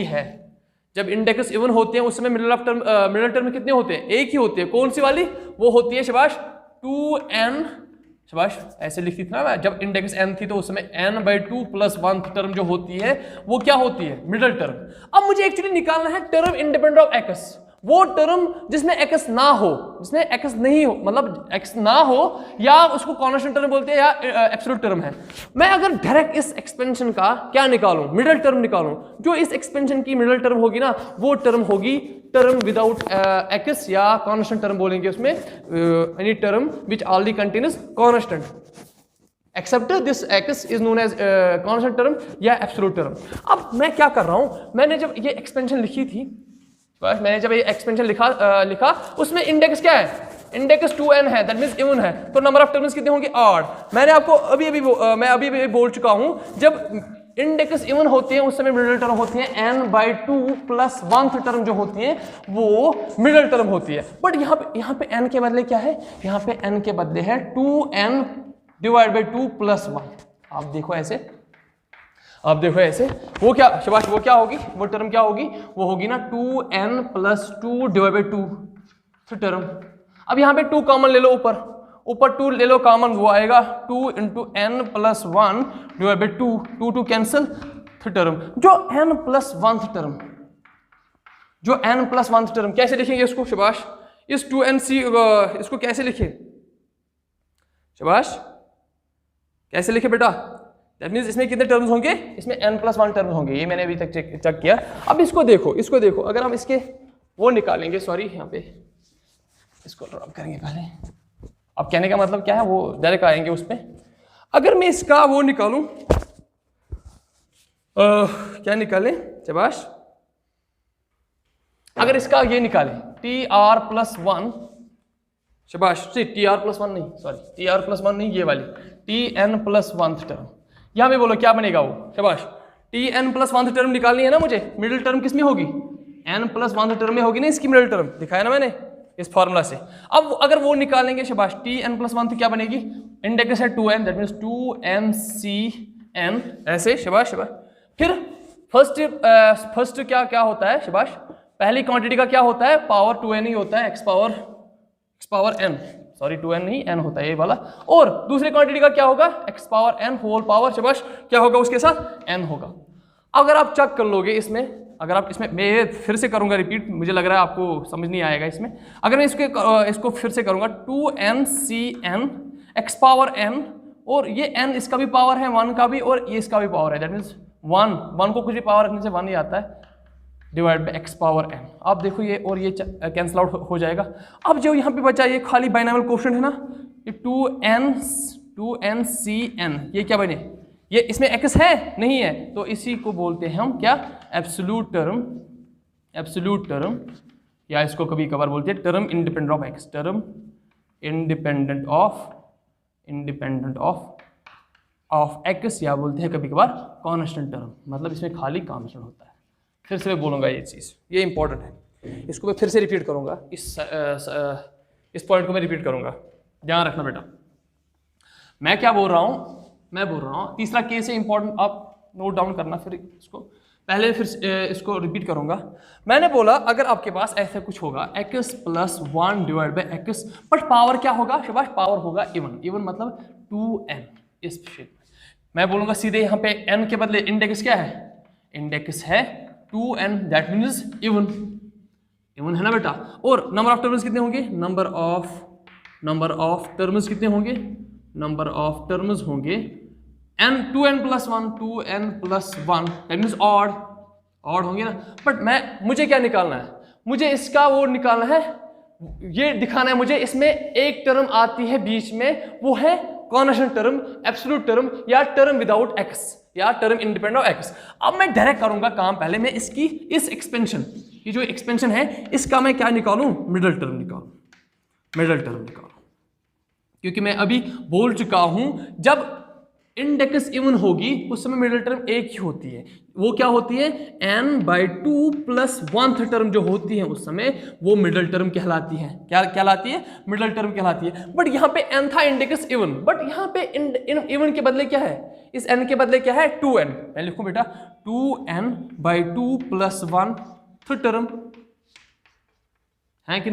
[SPEAKER 1] है, उस समय मिडिल टर्म कितने होते हैं, एक ही होते हैं, कौन सी वाली, वो होती है शाबाश 2n, शाबाश, ऐसे लिखती थी ना, जब इंडेक्स n थी तो उस समय n बाई 2 प्लस 1 टर्म जो होती है वो क्या होती है, मिडिल टर्म। अब मुझे एक्चुअली निकालना है टर्म इंडिपेंडेंट ऑफ x, वो टर्म जिसमें x ना हो, जिसमें x नहीं हो, मतलब x ना हो, या उसको कांस्टेंट टर्म बोलते हैं या एब्सोल्यूट टर्म है। मैं अगर डायरेक्ट इस एक्सपेंशन का क्या निकालूं, मिडिल टर्म निकालूं, जो इस एक्सपेंशन की मिडिल टर्म होगी ना, वो टर्म होगी टर्म विदाउट x, या कांस्टेंट टर्म बोलेंगे उसमें, any term which already contains constant, except this x is known as constant term या एब्सोल्यूट टर्म। अब मैं क्या कर रहा हूं, मैंने जब ये एक्सपेंशन लिखी थी, बस मैंने जब ये एक्सपेंशन लिखा उसमें इंडेक्स क्या है, इंडेक्स 2n है, दैट मींस इवन है, तो नंबर ऑफ टर्म्स कितने होंगे, 8। मैंने आपको मैं अभी बोल चुका हूं, जब इंडेक्स इवन होते हैं उस समय मिडिल टर्म होती है n/2 प्लस 1th टर्म जो होती है वो मिडिल टर्म होती है। बट यहाँ पे n के बदले क्या है, यहाँ पे n के बदले है 2n डिवाइड बाई 2 प्लस 1। आप देखो ऐसे, वो क्या शाबाश, वो क्या होगी, वो टर्म क्या होगी, वो होगी ना 2n प्लस 2 डिवाइड बाई 2 फिर टर्म। अब यहाँ पे 2 कॉमन ले लो, ऊपर 2 ले लो कॉमन, वो आएगा 2 into n plus 1 divide by 2, 2 cancel, फिर टर्म। जो n प्लस 1th टर्म, कैसे लिखेंगे इसको शाबाश, इस 2nc इसको कैसे लिखे शाबाश, कैसे लिखे बेटा, दैट मींस इसमें कितने टर्म्स होंगे, इसमें n प्लस 1 टर्म्स होंगे, ये मैंने अभी तक चेक किया। अब इसको देखो, अगर हम इसके वो निकालेंगे, सॉरी यहाँ पे इसको ड्रॉप करेंगे पहले। अब कहने का मतलब क्या है, वो डायरेक्ट आएंगे उस पर। अगर मैं इसका वो निकालूं, क्या निकालें शाबाश, अगर इसका ये निकालें tr प्लस 1, शाबाश, tr प्लस 1 नहीं, सॉरी tr प्लस 1 नहीं, ये वाली tn प्लस 1th टर्म, यहां पे बोलो क्या बनेगा वो शाबाश, tn प्लस 1th टर्म निकालनी है ना मुझे, मिडिल टर्म किस में होगी, n प्लस 1th टर्म में होगी ना, इसकी मिडिल टर्म दिखाया ना मैंने इस फॉर्मूला से। अब अगर वो निकालेंगे शाबाश, tn प्लस 1 क्या बनेगी, इंडेक्स है 2n, दैट मींस 2ncn, ऐसे शाबाश। फिर फर्स्ट क्या होता है शाबाश, पहली क्वांटिटी का क्या होता है, पावर 2n ही होता है, x power n, sorry 2n नहीं n होता है ये वाला। और दूसरी क्वांटिटी का क्या होगा, x power n whole power शाबाश, क्या होगा उसके साथ n होगा। अगर आप चेक कर लोगे इसमें, अगर आप इसमें, मैं फिर से करूंगा रिपीट, मुझे लग रहा है आपको समझ नहीं आएगा इसमें। अगर मैं इसको फिर से करूंगा, 2ncn x पावर n, और ये n इसका भी पावर है 1 का भी, और ये इसका भी पावर है, दैट मीन्स 1 को कुछ भी पावर रखने से 1 ही आता है, divide by x power n। आप देखो ये और ये कैंसिल आउट हो जाएगा। अब जो यहाँ पे बचा ये खाली बाइनॉमियल कोएफिशिएंट है ना, ये 2ncn, ये क्या बने, ये इसमें x है नहीं है, तो इसी को बोलते हैं हम क्या, एब्सोल्यूट टर्म, या इसको कभी कभार बोलते हैं term independent of x, term independent of x, या बोलते हैं कभी कभार कांस्टेंट टर्म, मतलब इसमें खाली कांस्टेंट होता है। फिर से मैं बोलूँगा ये चीज़, ये इंपॉर्टेंट है, इसको मैं फिर से रिपीट करूँगा, इस पॉइंट को मैं रिपीट करूँगा, ध्यान रखना बेटा। मैं क्या बोल रहा हूँ, तीसरा केस है इंपॉर्टेंट, आप नोट डाउन करना, फिर इसको रिपीट करूँगा। मैंने बोला अगर आपके पास ऐसा कुछ होगा x plus 1 divide by x, but power क्या होगा शाबाश, पावर होगा इवन मतलब 2n। इस शेप में मैं बोलूँगा सीधे, यहाँ पे n के बदले इंडेक्स क्या है, इंडेक्स है 2n, दैट मीन्स इवन है ना बेटा। और नंबर ऑफ टर्म्स कितने होंगे, नंबर ऑफ टर्म्स कितने होंगे, नंबर ऑफ टर्म्स होंगे n, 2n plus 1 that means odd होंगे ना। बट मुझे क्या निकालना है, मुझे इसका वो निकालना है, ये दिखाना है मुझे, इसमें एक टर्म आती है बीच में, वो है कांस्टेंट टर्म, एब्सोल्यूट टर्म, या टर्म विदाउट x, या टर्म इंडिपेंडेंट ऑफ x। अब मैं डायरेक्ट करूंगा काम, पहले मैं इसकी इस एक्सपेंशन, ये जो एक्सपेंशन है इसका मैं क्या निकालूं, मिडिल टर्म निकालूं, क्योंकि मैं अभी बोल चुका हूं जब इंडेक्स इवन होगी उस समय मिडिल टर्म एक ही होती है, वो क्या होती है, n/2 प्लस 1th टर्म जो होती है उस समय वो मिडिल टर्म कहलाती है, क्या कहलाती है, मिडिल टर्म कहलाती है। बट यहाँ पे n था इंडेक्स इवन, बट यहाँ पे इवन के बदले क्या है, इस n के बदले क्या है 2n, मैं लिखूं बेटा 2n/2 प्लस 1th टर्म, है कि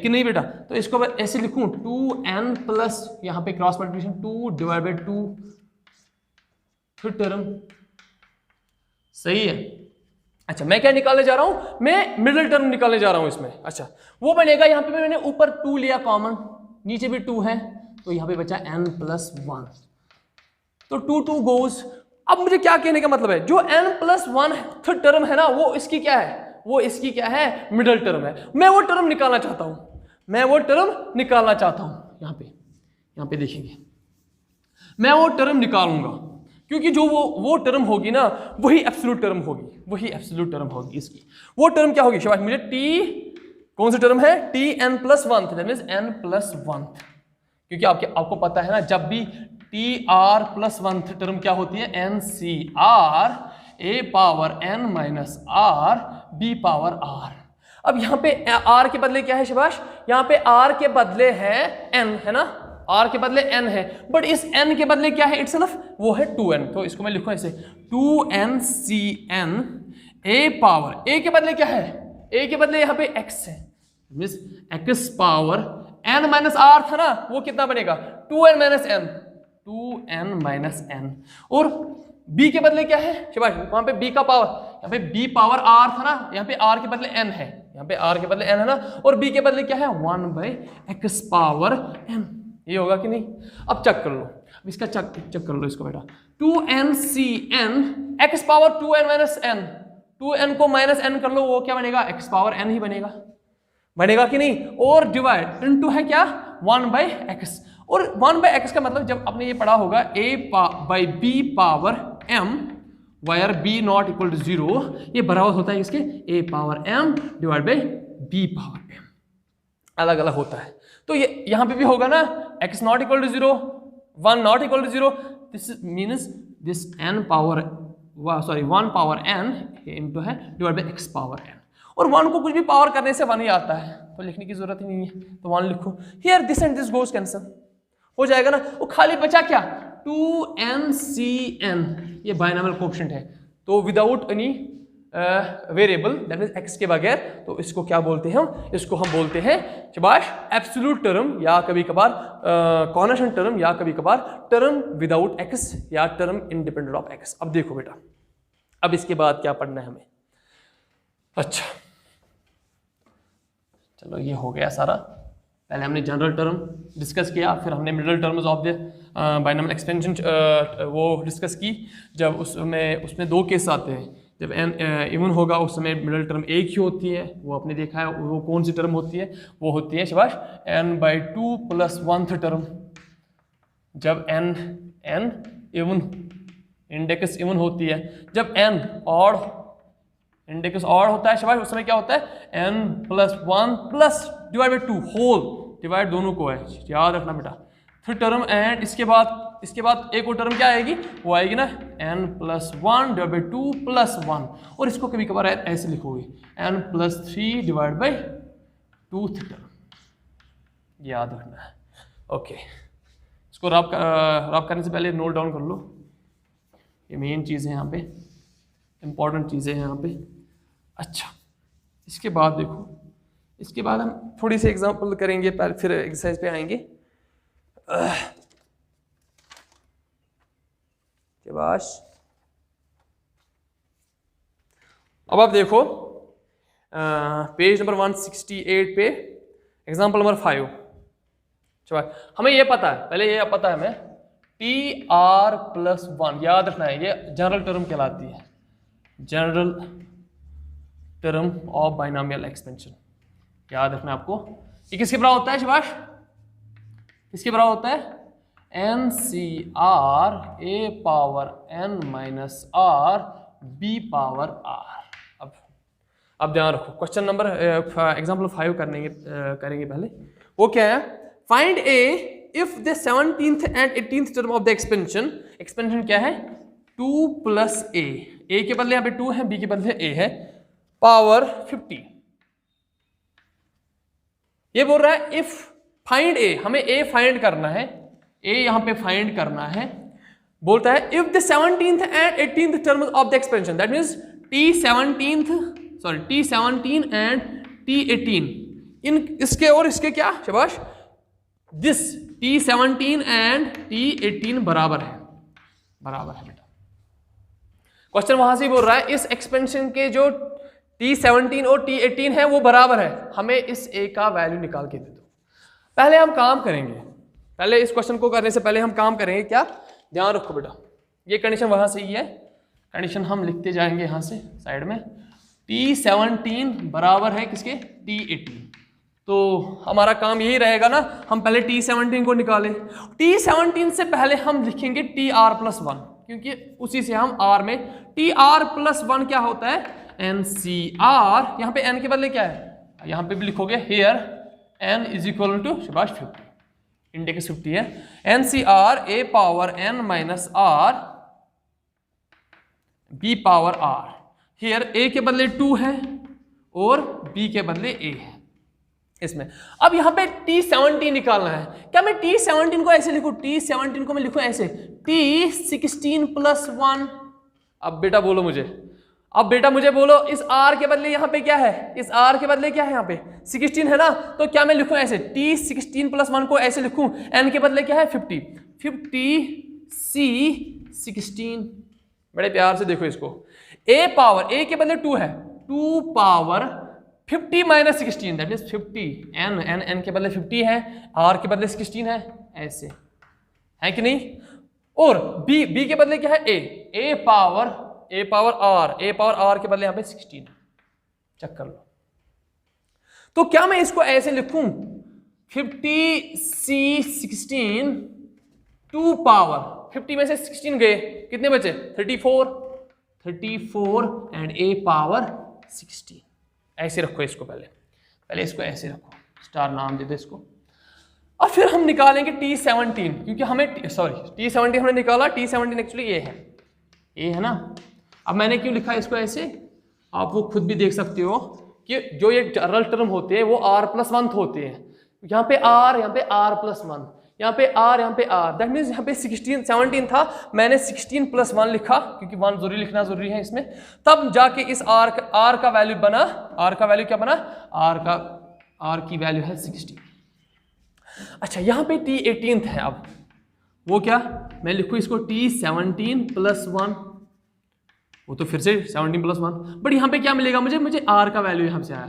[SPEAKER 1] नहीं बेटा। तो इसको मैं ऐसे लिखूं 2n प्लस, यहाँ पे क्रॉस मल्टीप्लिकेशन 2 डिवाइड बाई 2 फिर टर्म, सही है, अच्छा मैं क्या निकालने जा रहा हूं, मैं मिडिल टर्म निकालने जा रहा हूं इसमें। अच्छा वो बनेगा, यहां पे मैंने ऊपर 2 लिया कॉमन, नीचे भी 2 है, तो यहां पे बचा n+1, तो 2 गोज। अब मुझे क्या कहने का मतलब है, जो n+1 टर्म है ना, वो इसकी क्या है, वो इसकी क्या है, मिडिल टर्म है। मैं वो टर्म निकालना चाहता हूं, मैं वो टर्म निकालना चाहता हूं। यहां पे देखेंगे, मैं वो टर्म निकालूंगा, क्योंकि जो वो टर्म होगी ना, वही एब्सोल्यूट टर्म होगी, वही एब्सोल्यूट टर्म होगी इसकी। वो टर्म क्या होगी शाबाश, मुझे t, कौन सी टर्म है, tn+1, दैट मींस n+1, क्योंकि आपको पता है ना, जब भी tr+1 टर्म क्या होती है, ncr a power n minus r b power r। अब यहाँ पे r के बदले क्या है शाबाश, यहाँ पे r के बदले है n, है ना, r के बदले n है, बट इस n के बदले क्या है इटसेल्फ, वो है 2n, तो इसको मैं लिखूं ऐसे 2ncn a पावर, a के बदले क्या है, a के बदले यहाँ पे x है, means x power n minus r था ना, वो कितना बनेगा 2n minus n, 2n minus n। और b के बदले क्या है शाबाश, वहां पे b का पावर, यहाँ पे b पावर r था ना, यहाँ पे r के बदले n है, यहाँ पे r के बदले n है ना, और b के बदले क्या है 1/x पावर n। ये होगा कि नहीं, अब चेक कर लो, अब इसका चेक कर लो इसको बेटा, 2ncn x power 2n minus n, 2n को माइनस n कर लो, वो क्या बनेगा, x पावर n ही बनेगा, बनेगा कि नहीं, और डिवाइड इनटू है क्या 1/x, और 1/x का मतलब जब आपने ये पढ़ा होगा a/b power m where b not equal to 0, ये बराबर होता है इसके a power m divide by b power m, अलग अलग होता है। तो ये यहां पे भी होगा ना, x not equal to 0, 1 not equal to 0, this means this n power 1 power n into है divide by x power n, और 1 को कुछ भी पावर करने से 1 ही आता है, तो लिखने की जरूरत ही नहीं है, तो 1 लिखो। Here this and this goes cancel, हो जाएगा ना, वो खाली बचा क्या 2ncn, ये बाइनॉमियल कोएफिशिएंट है, तो without any variable, that means x के बगैर, तो इसको क्या बोलते हैं हम, इसको हम बोलते हैं शाबाश एब्सोल्यूट टर्म, या कभी कभार कॉन्स्टेंट टर्म, या कभी कभार टर्म विदाउट x, या टर्म इंडिपेंडेंट ऑफ x। अब देखो बेटा, अब इसके बाद क्या पढ़ना है हमें। अच्छा चलो ये हो गया सारा, पहले हमने जनरल टर्म डिस्कस किया, फिर हमने middle terms of the binomial expansion वो डिस्कस की, जब उसमें 2 केस आते हैं, जब n इवन होगा उस समय मिडिल टर्म एक ही होती है, वो आपने देखा है, वो कौन सी टर्म होती है, वो होती है शाबाश n/2 + 1th टर्म, जब n इवन इंडेक्स इवन होती है, जब n ऑड इंडेक्स ऑड होता है शाबाश, उस समय क्या होता है n+1 plus divide by 2 whole, divide दोनों को है, याद रखना बेटा, फिर टर्म, एंड इसके बाद एक और टर्म क्या आएगी, वो आएगी ना n+1 डिवाइड बाई 2 + 1, और इसको कभी कभार ऐसे लिखोगे n+3 divide by 2th term, याद रखना है। ओके, इसको रब करने से पहले नोट डाउन कर लो, ये मेन चीज़ है यहाँ पे, इंपॉर्टेंट चीज़ें हैं यहाँ पे। अच्छा इसके बाद देखो, इसके बाद हम थोड़ी सी एग्जांपल करेंगे, फिर एक्सरसाइज पे आएंगे। शाबाश, अब आप देखो पेज नंबर 168 पे एग्जांपल नंबर 5। शाबाश, हमें ये पता है, पहले ये पता है हमें tr+1, याद रखना है, ये जनरल टर्म कहलाती है, general term of binomial expansion, याद रखना आपको। ये किसके बराबर होता है शाबाश, किसके बराबर होता है, ncr a power n minus r b power r। अब ध्यान रखो, क्वेश्चन नंबर एग्जाम्पल 5 करेंगे पहले, वो क्या है, find a if the 17th and 18th term of the expansion क्या है 2 + a के बदले यहाँ पे 2 है, b के बदले a है, पावर 50। ये बोल रहा है इफ फाइंड a, हमें a फाइंड करना है, a यहाँ पे फाइंड करना है, बोलता है if the 17th and 18th term of the expansion, that means t17 and t18, इन इसके और इसके क्या शाबाश, दिस t17 and t18 बराबर है बेटा। क्वेश्चन वहां से ही बोल रहा है इस एक्सपेंशन के जो T17 और T18 है वो बराबर है, हमें इस A का वैल्यू निकाल के दे दो। पहले हम काम करेंगे, पहले इस क्वेश्चन को करने से पहले हम काम करेंगे क्या, ध्यान रखो बेटा, ये कंडीशन वहां से ही है, कंडीशन हम लिखते जाएंगे यहां से साइड में। T17 बराबर है किसके, T18। तो हमारा काम यही रहेगा ना, हम पहले T17 को निकालें। T17 से पहले हम लिखेंगे TR+1, क्योंकि उसी से हम R में TR+1 क्या होता है, NCR। यहाँ पे N के बदले क्या है, यहाँ पे भी लिखोगे here N is equal to शाबाश 50, इंडेक्स 50 है। NCR A power N minus R B power R। Here A के बदले 2 है और B के बदले A है इसमें। अब यहाँ पे T17 निकालना है, क्या मैं T17 को ऐसे लिखूं, T17 को मैं लिखूं ऐसे T16+1। अब बेटा बोलो मुझे, अब बेटा मुझे बोलो इस R के बदले यहाँ पे क्या है, इस R के बदले क्या है, यहाँ पे 16 है ना, तो क्या मैं लिखूं ऐसे T16+1 को ऐसे लिखूं, N के बदले क्या है 50, 50C16। बड़े प्यार से देखो इसको, A पावर A के बदले 2 है, 2 power 50 minus 16 that means 50। N के बदले 50 है, R के बदले 16 है, ऐसे है कि नहीं। और B के बदले क्या है A पावर R के बदले यहाँ पे 16 चेक कर लो। तो क्या मैं इसको ऐसे लिखूं 50C16, 2 पावर 50 में से 16 गए, कितने बचे 34 एंड A पावर 16। ऐसे रखो इसको, पहले इसको ऐसे रखो, स्टार नाम दे दो इसको। और फिर हम निकालेंगे T17, क्योंकि हमें T17 हमने निकाला, T17 एक्चुअली ये है ना। अब मैंने क्यों लिखा इसको ऐसे, आप वो खुद भी देख सकते हो कि जो ये जनरल टर्म होते हैं वो R+1 होते हैं। यहाँ पे R, यहाँ पे R+1, यहाँ पे R, यहाँ पे R, दैट मीन्स यहाँ पे 17 था, मैंने 16+1 लिखा क्योंकि 1 जरूरी लिखना जरूरी है इसमें। तब जाके इस R का वैल्यू बना, R का वैल्यू क्या बना, R की वैल्यू है 16। अच्छा यहाँ पे T18 है, अब वो क्या, मैं लिखूँ इसको T17+1, वो तो फिर से 17+1, बट यहाँ पे क्या मिलेगा मुझे R का वैल्यू यहाँ से आया,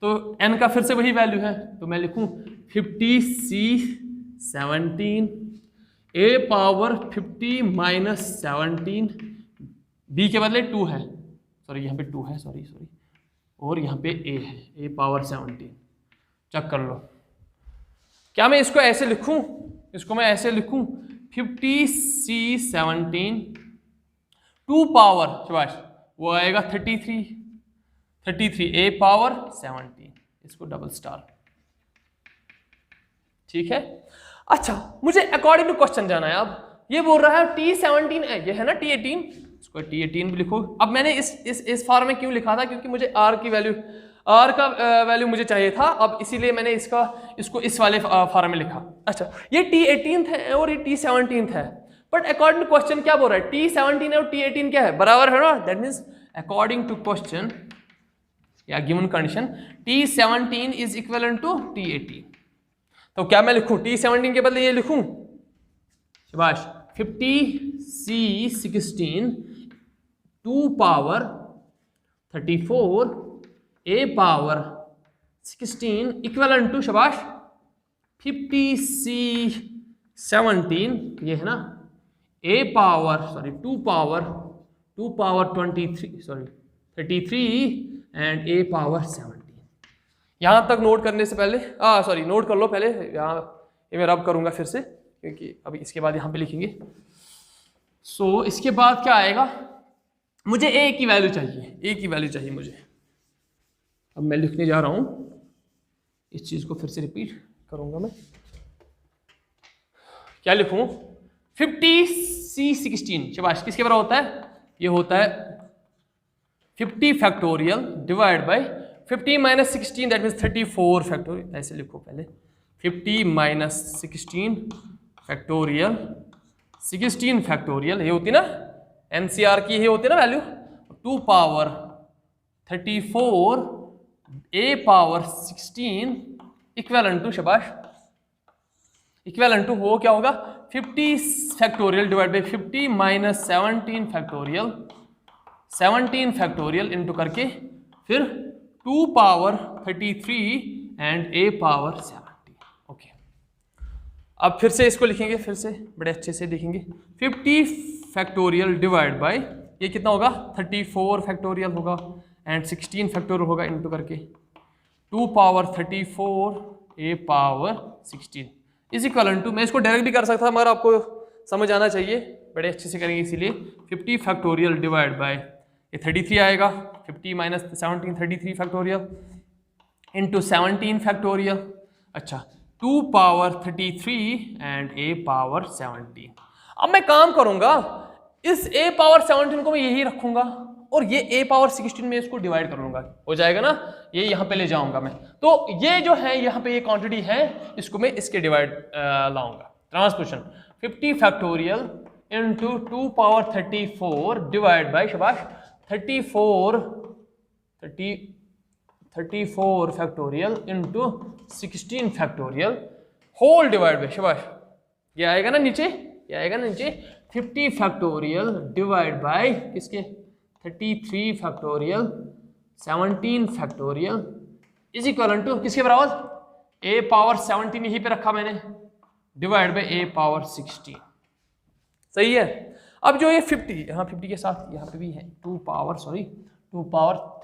[SPEAKER 1] तो N का फिर से वही वैल्यू है, तो मैं लिखूँ 50C17 A power 50 minus 17, B के बदले 2 है, सॉरी यहाँ पे 2 है, सॉरी और यहाँ पे A है, A पावर 17। चेक कर लो, क्या मैं इसको ऐसे लिखूं, इसको मैं ऐसे लिखूं 50C17 2 पावर शाबाश वो आएगा 33 A पावर 17, इसको डबल स्टार, ठीक है। अच्छा मुझे अकॉर्डिंग टू क्वेश्चन जाना है। अब ये बोल रहा है T17 ये है ना T18, इसको T18 भी लिखो। अब मैंने इस फॉर्म में क्यों लिखा था, क्योंकि मुझे R का वैल्यू मुझे चाहिए था, अब इसीलिए मैंने इसको इस वाले फॉर्म में लिखा। अच्छा ये T18 है और ये T17 है, बट अकॉर्डिंग टू क्वेश्चन क्या बोल रहा है, T17 और T18 क्या है, बराबर है ना, that means according to question या given condition T17 is equivalent to T18। तो क्या मैं लिखूं, T17 के बदले ये लिखूं शाबाश 50C16 2 power 34 A power 16 equivalent to शाबाश 50C17 ये है ना A power 2 power 33 and A power 17। यहाँ तक नोट करने से पहले नोट कर लो पहले, यहाँ ये मैं रब करूँगा फिर से, क्योंकि अभी इसके बाद यहाँ पे लिखेंगे। सो इसके बाद क्या आएगा, मुझे A की वैल्यू चाहिए मुझे। अब मैं लिखने जा रहा हूँ, इस चीज़ को फिर से रिपीट करूँगा मैं, क्या लिखूँ 50C16 शाबाश किसके बराबर होता है, ये होता है 50 factorial divide by 50 minus 16 that means 34 factorial, ऐसे लिखो पहले 50 माइनस 16 फैक्टोरियल ये होती ना NCR की, ये होती ना value 2 power 34 A power 16 equivalent to शाबाश इक्विवेलेंट टू वो क्या होगा 50 factorial divide by 50 minus 17 factorial 17 factorial into करके फिर 2 power 33 and a power 70। Okay, अब फिर से इसको लिखेंगे, फिर से बड़े अच्छे से देखेंगे। 50 फैक्टोरियल डिवाइड बाय ये कितना होगा 34 फैक्टोरियल होगा एंड 16 फैक्टोरियल होगा इंटू करके 2 power 34 a power 16 is equal to, मैं इसको डायरेक्ट भी कर सकता था मगर आपको समझ आना चाहिए, बड़े अच्छे से करेंगे इसीलिए 50 फैक्टोरियल डिवाइड बाय ये 33 आएगा, 50 माइनस 17 33 फैक्टोरियल इंटू 17 फैक्टोरियल। अच्छा, 2 पावर 33 एंड a पावर 17। अब मैं काम करूंगा, इस a पावर 17 को मैं यही रखूंगा और ये a पावर 16 में इसको डिवाइड कर लूंगा, हो जाएगा ना, ये यहाँ पे ले जाऊंगा मैं। तो ये जो है यहाँ पे ये क्वांटिटी है, इसको मैं इसके डिवाइड लाऊंगा, transposition 50 factorial into 2 power 34 divide by शाबाश 34 factorial into 16 factorial whole divide by शाबाश, ये आएगा ना नीचे, ये आएगा ना नीचे 50 फैक्टोरियल डिवाइड बाय किसके 33 factorial 17 factorial is equal to किसके बराबर a पावर 17 यहीं पे रखा मैंने डिवाइड बाय a पावर 16। सही है। अब जो ये 50 यहाँ 50 के साथ यहाँ पे भी है 2 पावर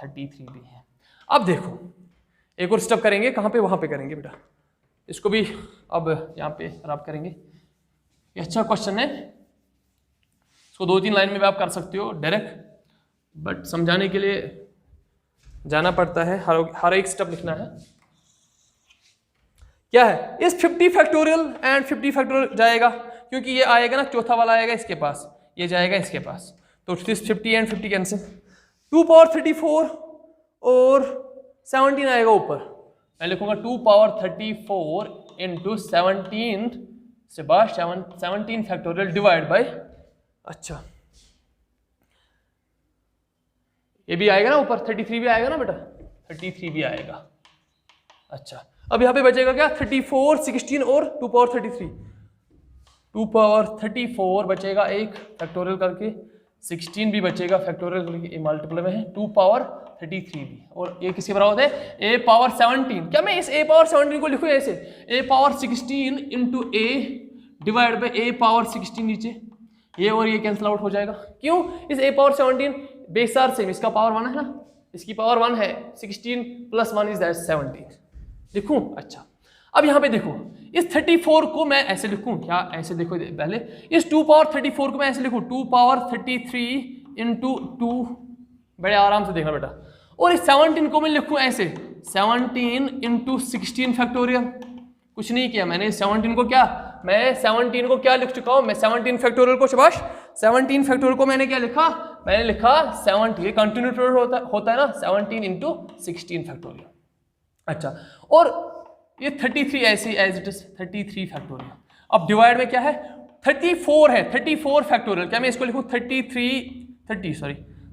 [SPEAKER 1] 33 भी है। अब देखो एक और स्टेप करेंगे, कहाँ पे, वहाँ पे करेंगे बेटा, इसको भी अब यहाँ पे रब करेंगे। ये अच्छा क्वेश्चन है, इसको 2-3 लाइन में भी आप कर सकते हो डायरेक्ट, बट समझाने के लिए जाना पड़ता है, हर एक स्टेप लिखना है। क्या है, इस 50 फैक्टोरियल एंड 50 फैक्टोरियल जाएगा, क्योंकि ये आएगा ना चौथा वाला आएगा इसके पास, ये जाएगा इसके पास, तो 50 एंड 50 कैंसिल, 2 पावर 34 और 17 आएगा ऊपर, मैं लिखूंगा 2 पावर 34 इंटू 17 से बाद 17 फैक्टोरियल डिवाइड बाय, अच्छा ये भी आएगा ना ऊपर, 33 भी आएगा ना बेटा, 33 भी आएगा। अच्छा, अब यहाँ पे बचेगा क्या 34 16 और 2 पावर 33, 2 पावर 34 बचेगा एक फैक्टोरियल करके, 16 भी बचेगा फैक्टोरियल करके, मल्टीपल में है 2 पावर 33 भी, और ये किसके बराबर है a पावर 17। क्या मैं इस a पावर 17 को लिखूँ ऐसे a power 16 into a divide by a power 16, नीचे ये और ये कैंसिल आउट हो जाएगा, क्यों, इस a पावर 17 बेसार सेम, इसका पावर 1 है ना, इसकी पावर 1 है, 16 प्लस 1 इज दैट 17 लिखूं। अच्छा, अब यहाँ पे देखो इस 34 को मैं ऐसे लिखूं, क्या ऐसे देखो पहले, इस 2 पावर 34 को मैं ऐसे लिखूं 2 पावर 33 इंटू 2, बड़े आराम से देखना बेटा, और इस 17 को मैं लिखूं ऐसे 17 इंटू 16 फैक्टोरियल, कुछ नहीं किया मैंने 17 को, क्या मैं 17 को क्या लिख चुका हूं, मैं 17 फैक्टोरियल को शाबाश 17 फैक्टोरियल को मैंने क्या लिखा, मैंने लिखा 70, ये कंटिन्यूटर होता है ना 17 इंटू 16 फैक्टोरियल। अच्छा, और ये 33 ऐसे एज इट इज 33 फैक्टोरियल। अब डिवाइड में क्या है 34 है, 34 फैक्टोरियल, क्या मैं इसको लिखूं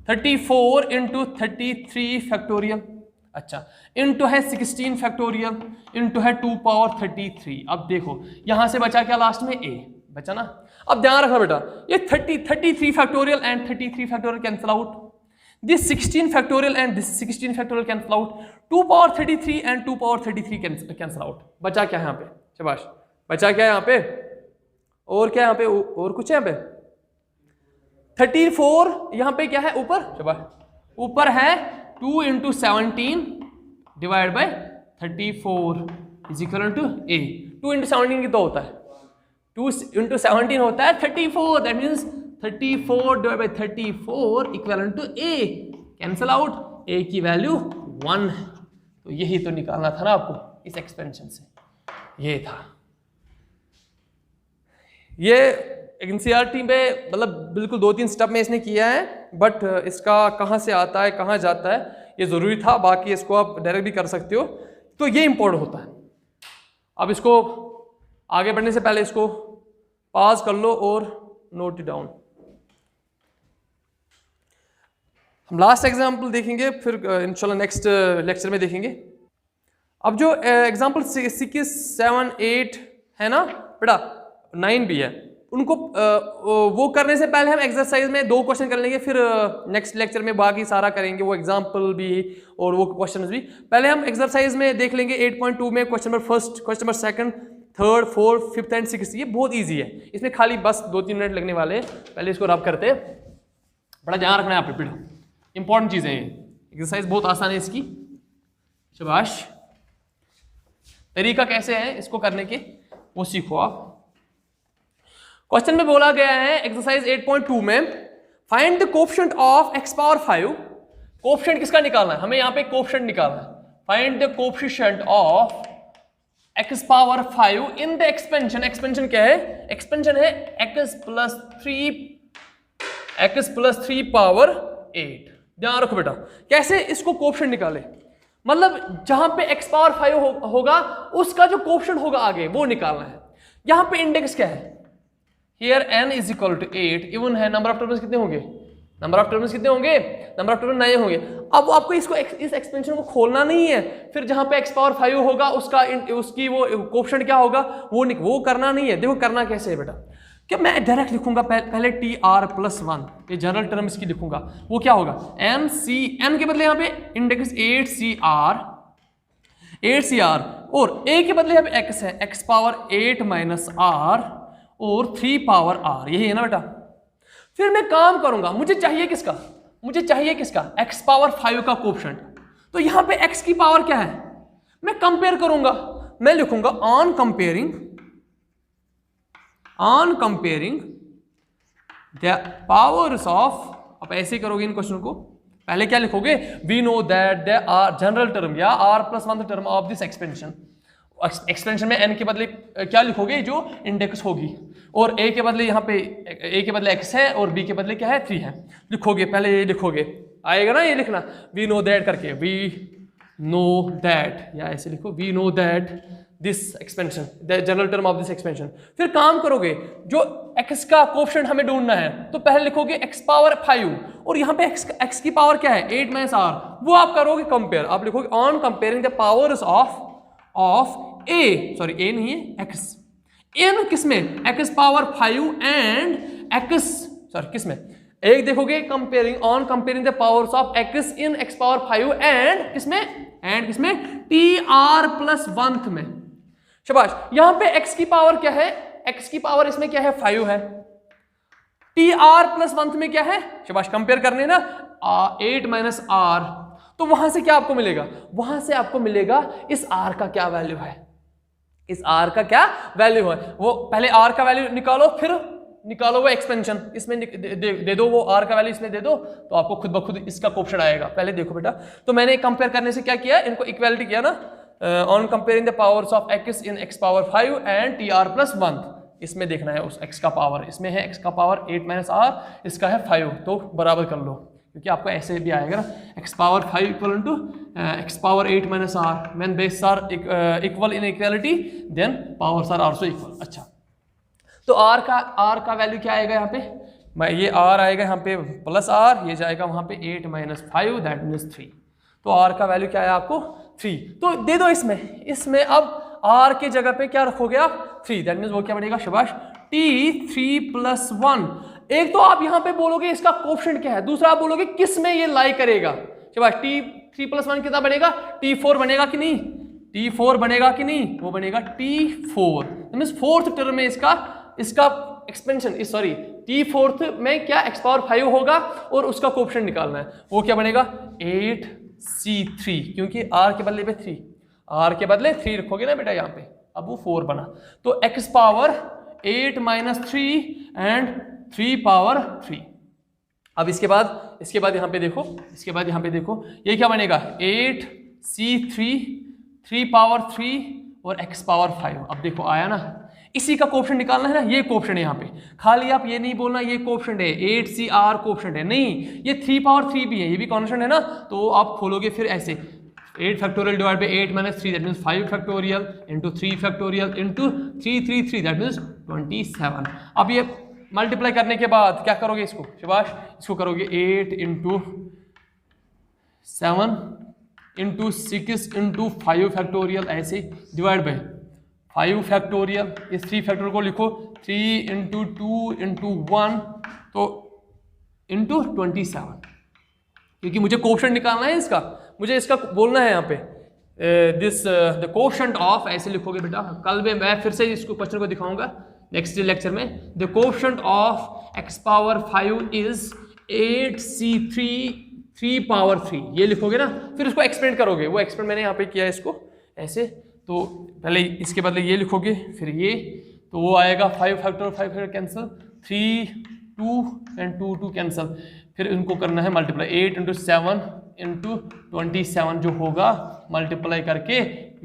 [SPEAKER 1] 34 इंटू 33 फैक्टोरियल, अच्छा इंटू है 16 फैक्टोरियल इंटू है 2 पावर 33। अब देखो यहां से बचा क्या लास्ट में a बचा ना। अब ध्यान रखना बेटा, ये 33 factorial and 33 factorial cancel out, this 16 factorial and this 16 factorial cancel out, 2 power 33 and 2 power 33 cancel out, बचा क्या है यहाँ पे, शाबाश, बचा क्या है यहाँ पे, और क्या यहाँ पे, और कुछ है यहाँ पे 34, यहाँ पे क्या है ऊपर, शाबाश, ऊपर है 2 into 17 divide by 34 is equal to a, 2 into 17 कितना होता है, 2 इंटू 17 होता है 34, that means 34 divide by 34 equal to a, cancel out, a की वैल्यू 1 है, तो यही तो निकालना था ना आपको इस एक्सपेंशन से, ये था। ये एनसीईआरटी में मतलब बिल्कुल 2-3 स्टेप में इसने किया है, बट इसका कहाँ से आता है कहाँ जाता है ये ज़रूरी था, बाकी इसको आप डायरेक्ट भी कर सकते हो, तो ये इंपॉर्टेंट होता है। अब इसको आगे बढ़ने से पहले इसको पॉज कर लो और नोट इट डाउन। हम लास्ट एग्जाम्पल देखेंगे, फिर इंशाल्लाह नेक्स्ट लेक्चर में देखेंगे। अब जो एग्जाम्पल 6, 7, 8 है ना बेटा, 9 भी है, उनको वो करने से पहले हम एक्सरसाइज में 2 क्वेश्चन कर लेंगे, फिर नेक्स्ट लेक्चर में बाकी सारा करेंगे, वो एग्जाम्पल भी और वो क्वेश्चन भी। पहले हम एक्सरसाइज में देख लेंगे 8.2 में question number first, question number second, third, fourth, fifth and sixth. ये बहुत ईजी है, इसमें खाली बस 2-3 मिनट लगने वाले हैं। पहले इसको रब करते हैं, बड़ा ध्यान रखना है आप पे, इंपॉर्टेंट चीज़ें हैं। एक्सरसाइज बहुत आसान है इसकी, शाबाश। तरीका कैसे है इसको करने के वो सीखो आप। क्वेश्चन में बोला गया है एक्सरसाइज 8.2 में, find the coefficient of x power 5। Coefficient किसका निकालना है, हमें यहां पे कोएफिशिएंट निकालना है। Find the coefficient of x power 5 in the expansion. Expansion क्या है, एक्सपेंशन है x प्लस 3 पावर 8। ध्यान रखो बेटा, कैसे इसको कोएफिशिएंट निकाले, मतलब जहां पे x पावर 5 होगा उसका जो कोएफिशिएंट होगा आगे वो निकालना है। यहां पे इंडेक्स क्या है, here n is equal to 8, even है, नंबर ऑफ टर्म्स कितने होंगे, नंबर ऑफ टर्म्स कितने होंगे, नंबर ऑफ टर्म्स 9 होंगे। अब आपको इसको इस एक्सपेंशन को खोलना नहीं है, फिर जहां पे x पावर 5 होगा उसकी वो कोएफिशिएंट क्या होगा वो करना नहीं है। देखो करना कैसे है बेटा, क्या मैं डायरेक्ट लिखूंगा पहले tr+1, ये जनरल टर्म इसकी लिखूंगा, वो क्या होगा n के बदले यहाँ पे इंडेक्स 8cr और a के बदले यहाँ पे x है, x पावर 8 माइनस r और 3 पावर r, यही है ना बेटा। फिर मैं काम करूंगा, मुझे चाहिए किसका x पावर 5 का कोएफिशिएंट। तो यहां पे x की पावर क्या है, मैं कंपेयर करूंगा, मैं लिखूंगा on comparing the powers of. आप ऐसे करोगे इन क्वेश्चन को, पहले क्या लिखोगे, we know that the general term या r+1 term of this expansion. Expansion में n के बदले क्या लिखोगे, जो इंडेक्स होगी, और a के बदले यहाँ पे a के बदले x है और b के बदले क्या है 3 है, लिखोगे। पहले ये लिखोगे, आएगा ना ये लिखना, वी नो दैट करके, वी नो दैट, या ऐसे लिखो we know that this expansion the general term of this expansion. फिर काम करोगे, जो x का कोएफिशिएंट हमें ढूंढना है, तो पहले लिखोगे x पावर 5 और यहाँ पे x की पावर क्या है 8 माइनस r, वो आप करोगे कंपेयर। आप लिखोगे on comparing the powers of a, sorry a नहीं है x, इन किसमें x power 5 and x, sorry किसमें, एक देखोगे comparing on comparing the powers of x in x power 5 and किसमें tr+1 में। शाबाश, यहां पे x की पावर क्या है, x की पावर इसमें क्या है 5 है, tr+1 में क्या है, शाबाश कंपेयर करने ना 8 माइनस r, तो वहां से क्या आपको मिलेगा, वहां से आपको मिलेगा इस r का क्या वैल्यू है, इस r का क्या वैल्यू है। वो पहले r का वैल्यू निकालो, फिर निकालो वो एक्सपेंशन, इसमें दे दो वो r का वैल्यू इसमें दे दो, तो आपको खुद ब खुद इसका कोएफिशिएंट आएगा। पहले देखो बेटा, तो मैंने कंपेयर करने से क्या किया, इनको इक्वालिटी किया ना, on comparing the powers of x in x power 5 and tr+1, इसमें देखना है उस x का पावर, इसमें है x का पावर 8 माइनस r, इसका है 5, तो बराबर कर लो, क्योंकि आपको ऐसे भी आएगा ना, x power 5 equal to x power 8 minus r, when base are equal in equality then powers are also equal. अच्छा, तो r का वैल्यू क्या आएगा यहाँ पे, ये r आएगा यहाँ पे प्लस r, ये जाएगा वहाँ पे 8 माइनस 5 दैट मीन्स 3, तो r का वैल्यू क्या है आपको 3, तो दे दो इसमें अब r के जगह पे क्या रखोगे आप 3, दैट मीन्स वो क्या बनेगा, शाबाश t3+1। एक तो आप यहां पे बोलोगे इसका कोएफिशिएंट क्या है, दूसरा आप बोलोगे किस में ये लाई करेगा, शाबाश t3+1 कितना बनेगा, t4 बनेगा कि नहीं, t4 बनेगा कि नहीं, वो बनेगा t4, मींस फोर्थ टर्म में इसका एक्सपेंशन, सॉरी t4 में क्या x पावर 5 होगा और उसका कोएफिशिएंट निकालना है, वो क्या बनेगा 8c3, क्योंकि r के बदले पे 3 रखोगे ना बेटा यहाँ पे, अब वो 4 बना, तो x power 8 minus 3 and 3 power 3। अब इसके बाद यहाँ पे देखो, ये क्या बनेगा 8c3 3 पावर 3 और x पावर 5। अब देखो आया ना, इसी का कोएफिशिएंट निकालना है ना, ये कोएफिशिएंट है यहाँ पे, खाली आप ये नहीं बोलना ये कोएफिशिएंट है 8cr कोएफिशिएंट है, नहीं, ये 3 पावर 3 भी है, ये भी कांस्टेंट है ना, तो आप खोलोगे फिर ऐसे 8 factorial divide bye 8 minus 3 that means 5 factorial into 3 factorial into 3 that means 27। अब ये मल्टीप्लाई करने के बाद क्या करोगे, इसको शाबाश, इसको करोगे 8 इंटू 7 इंटू 6 इंटू 5 फैक्टोरियल, ऐसे डिवाइड बाय 5 फैक्टोरियल, इस 3 फैक्टोरियल को लिखो 3 इंटू 2 इंटू 1 तो इंटू 27, क्योंकि मुझे कोशेंट निकालना है इसका, मुझे इसका बोलना है यहाँ पे दिस द कोशेंट ऑफ, ऐसे लिखोगे बेटा। कल में मैं फिर से इसको क्वेश्चन को दिखाऊंगा नेक्स्ट लेक्चर में। The quotient of x power 5 is 8c3 3 power 3, ये लिखोगे ना, फिर उसको एक्सपेंड करोगे। वो एक्सपेंड मैंने यहाँ पे किया है इसको ऐसे, तो पहले इसके बदले ये लिखोगे, फिर ये, तो वो आएगा 5 फैक्टर कैंसिल, 3 2 एंड 2 2 कैंसिल, फिर उनको करना है मल्टीप्लाई, 8 इंटू 7 इंटू 27 जो होगा मल्टीप्लाई करके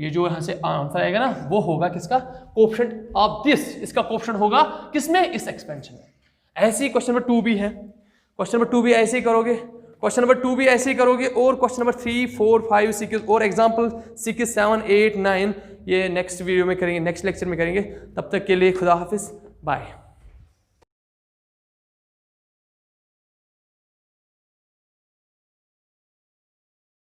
[SPEAKER 1] ये जो यहाँ से आंसर आएगा ना, वो होगा किसका, कोफिशिएंट ऑफ दिस, इसका कोफिशिएंट होगा किसमें, इस एक्सपेंशन में। ऐसे ही क्वेश्चन नंबर 2 भी है, क्वेश्चन नंबर 2 भी ऐसे ही करोगे, क्वेश्चन नंबर 2 भी ऐसे ही करोगे, और क्वेश्चन नंबर 3 4 5 6 और एग्जाम्पल 6 7 8 9 ये नेक्स्ट वीडियो में करेंगे, नेक्स्ट लेक्चर में करेंगे। तब तक के लिए खुदा हाफिज, बाय।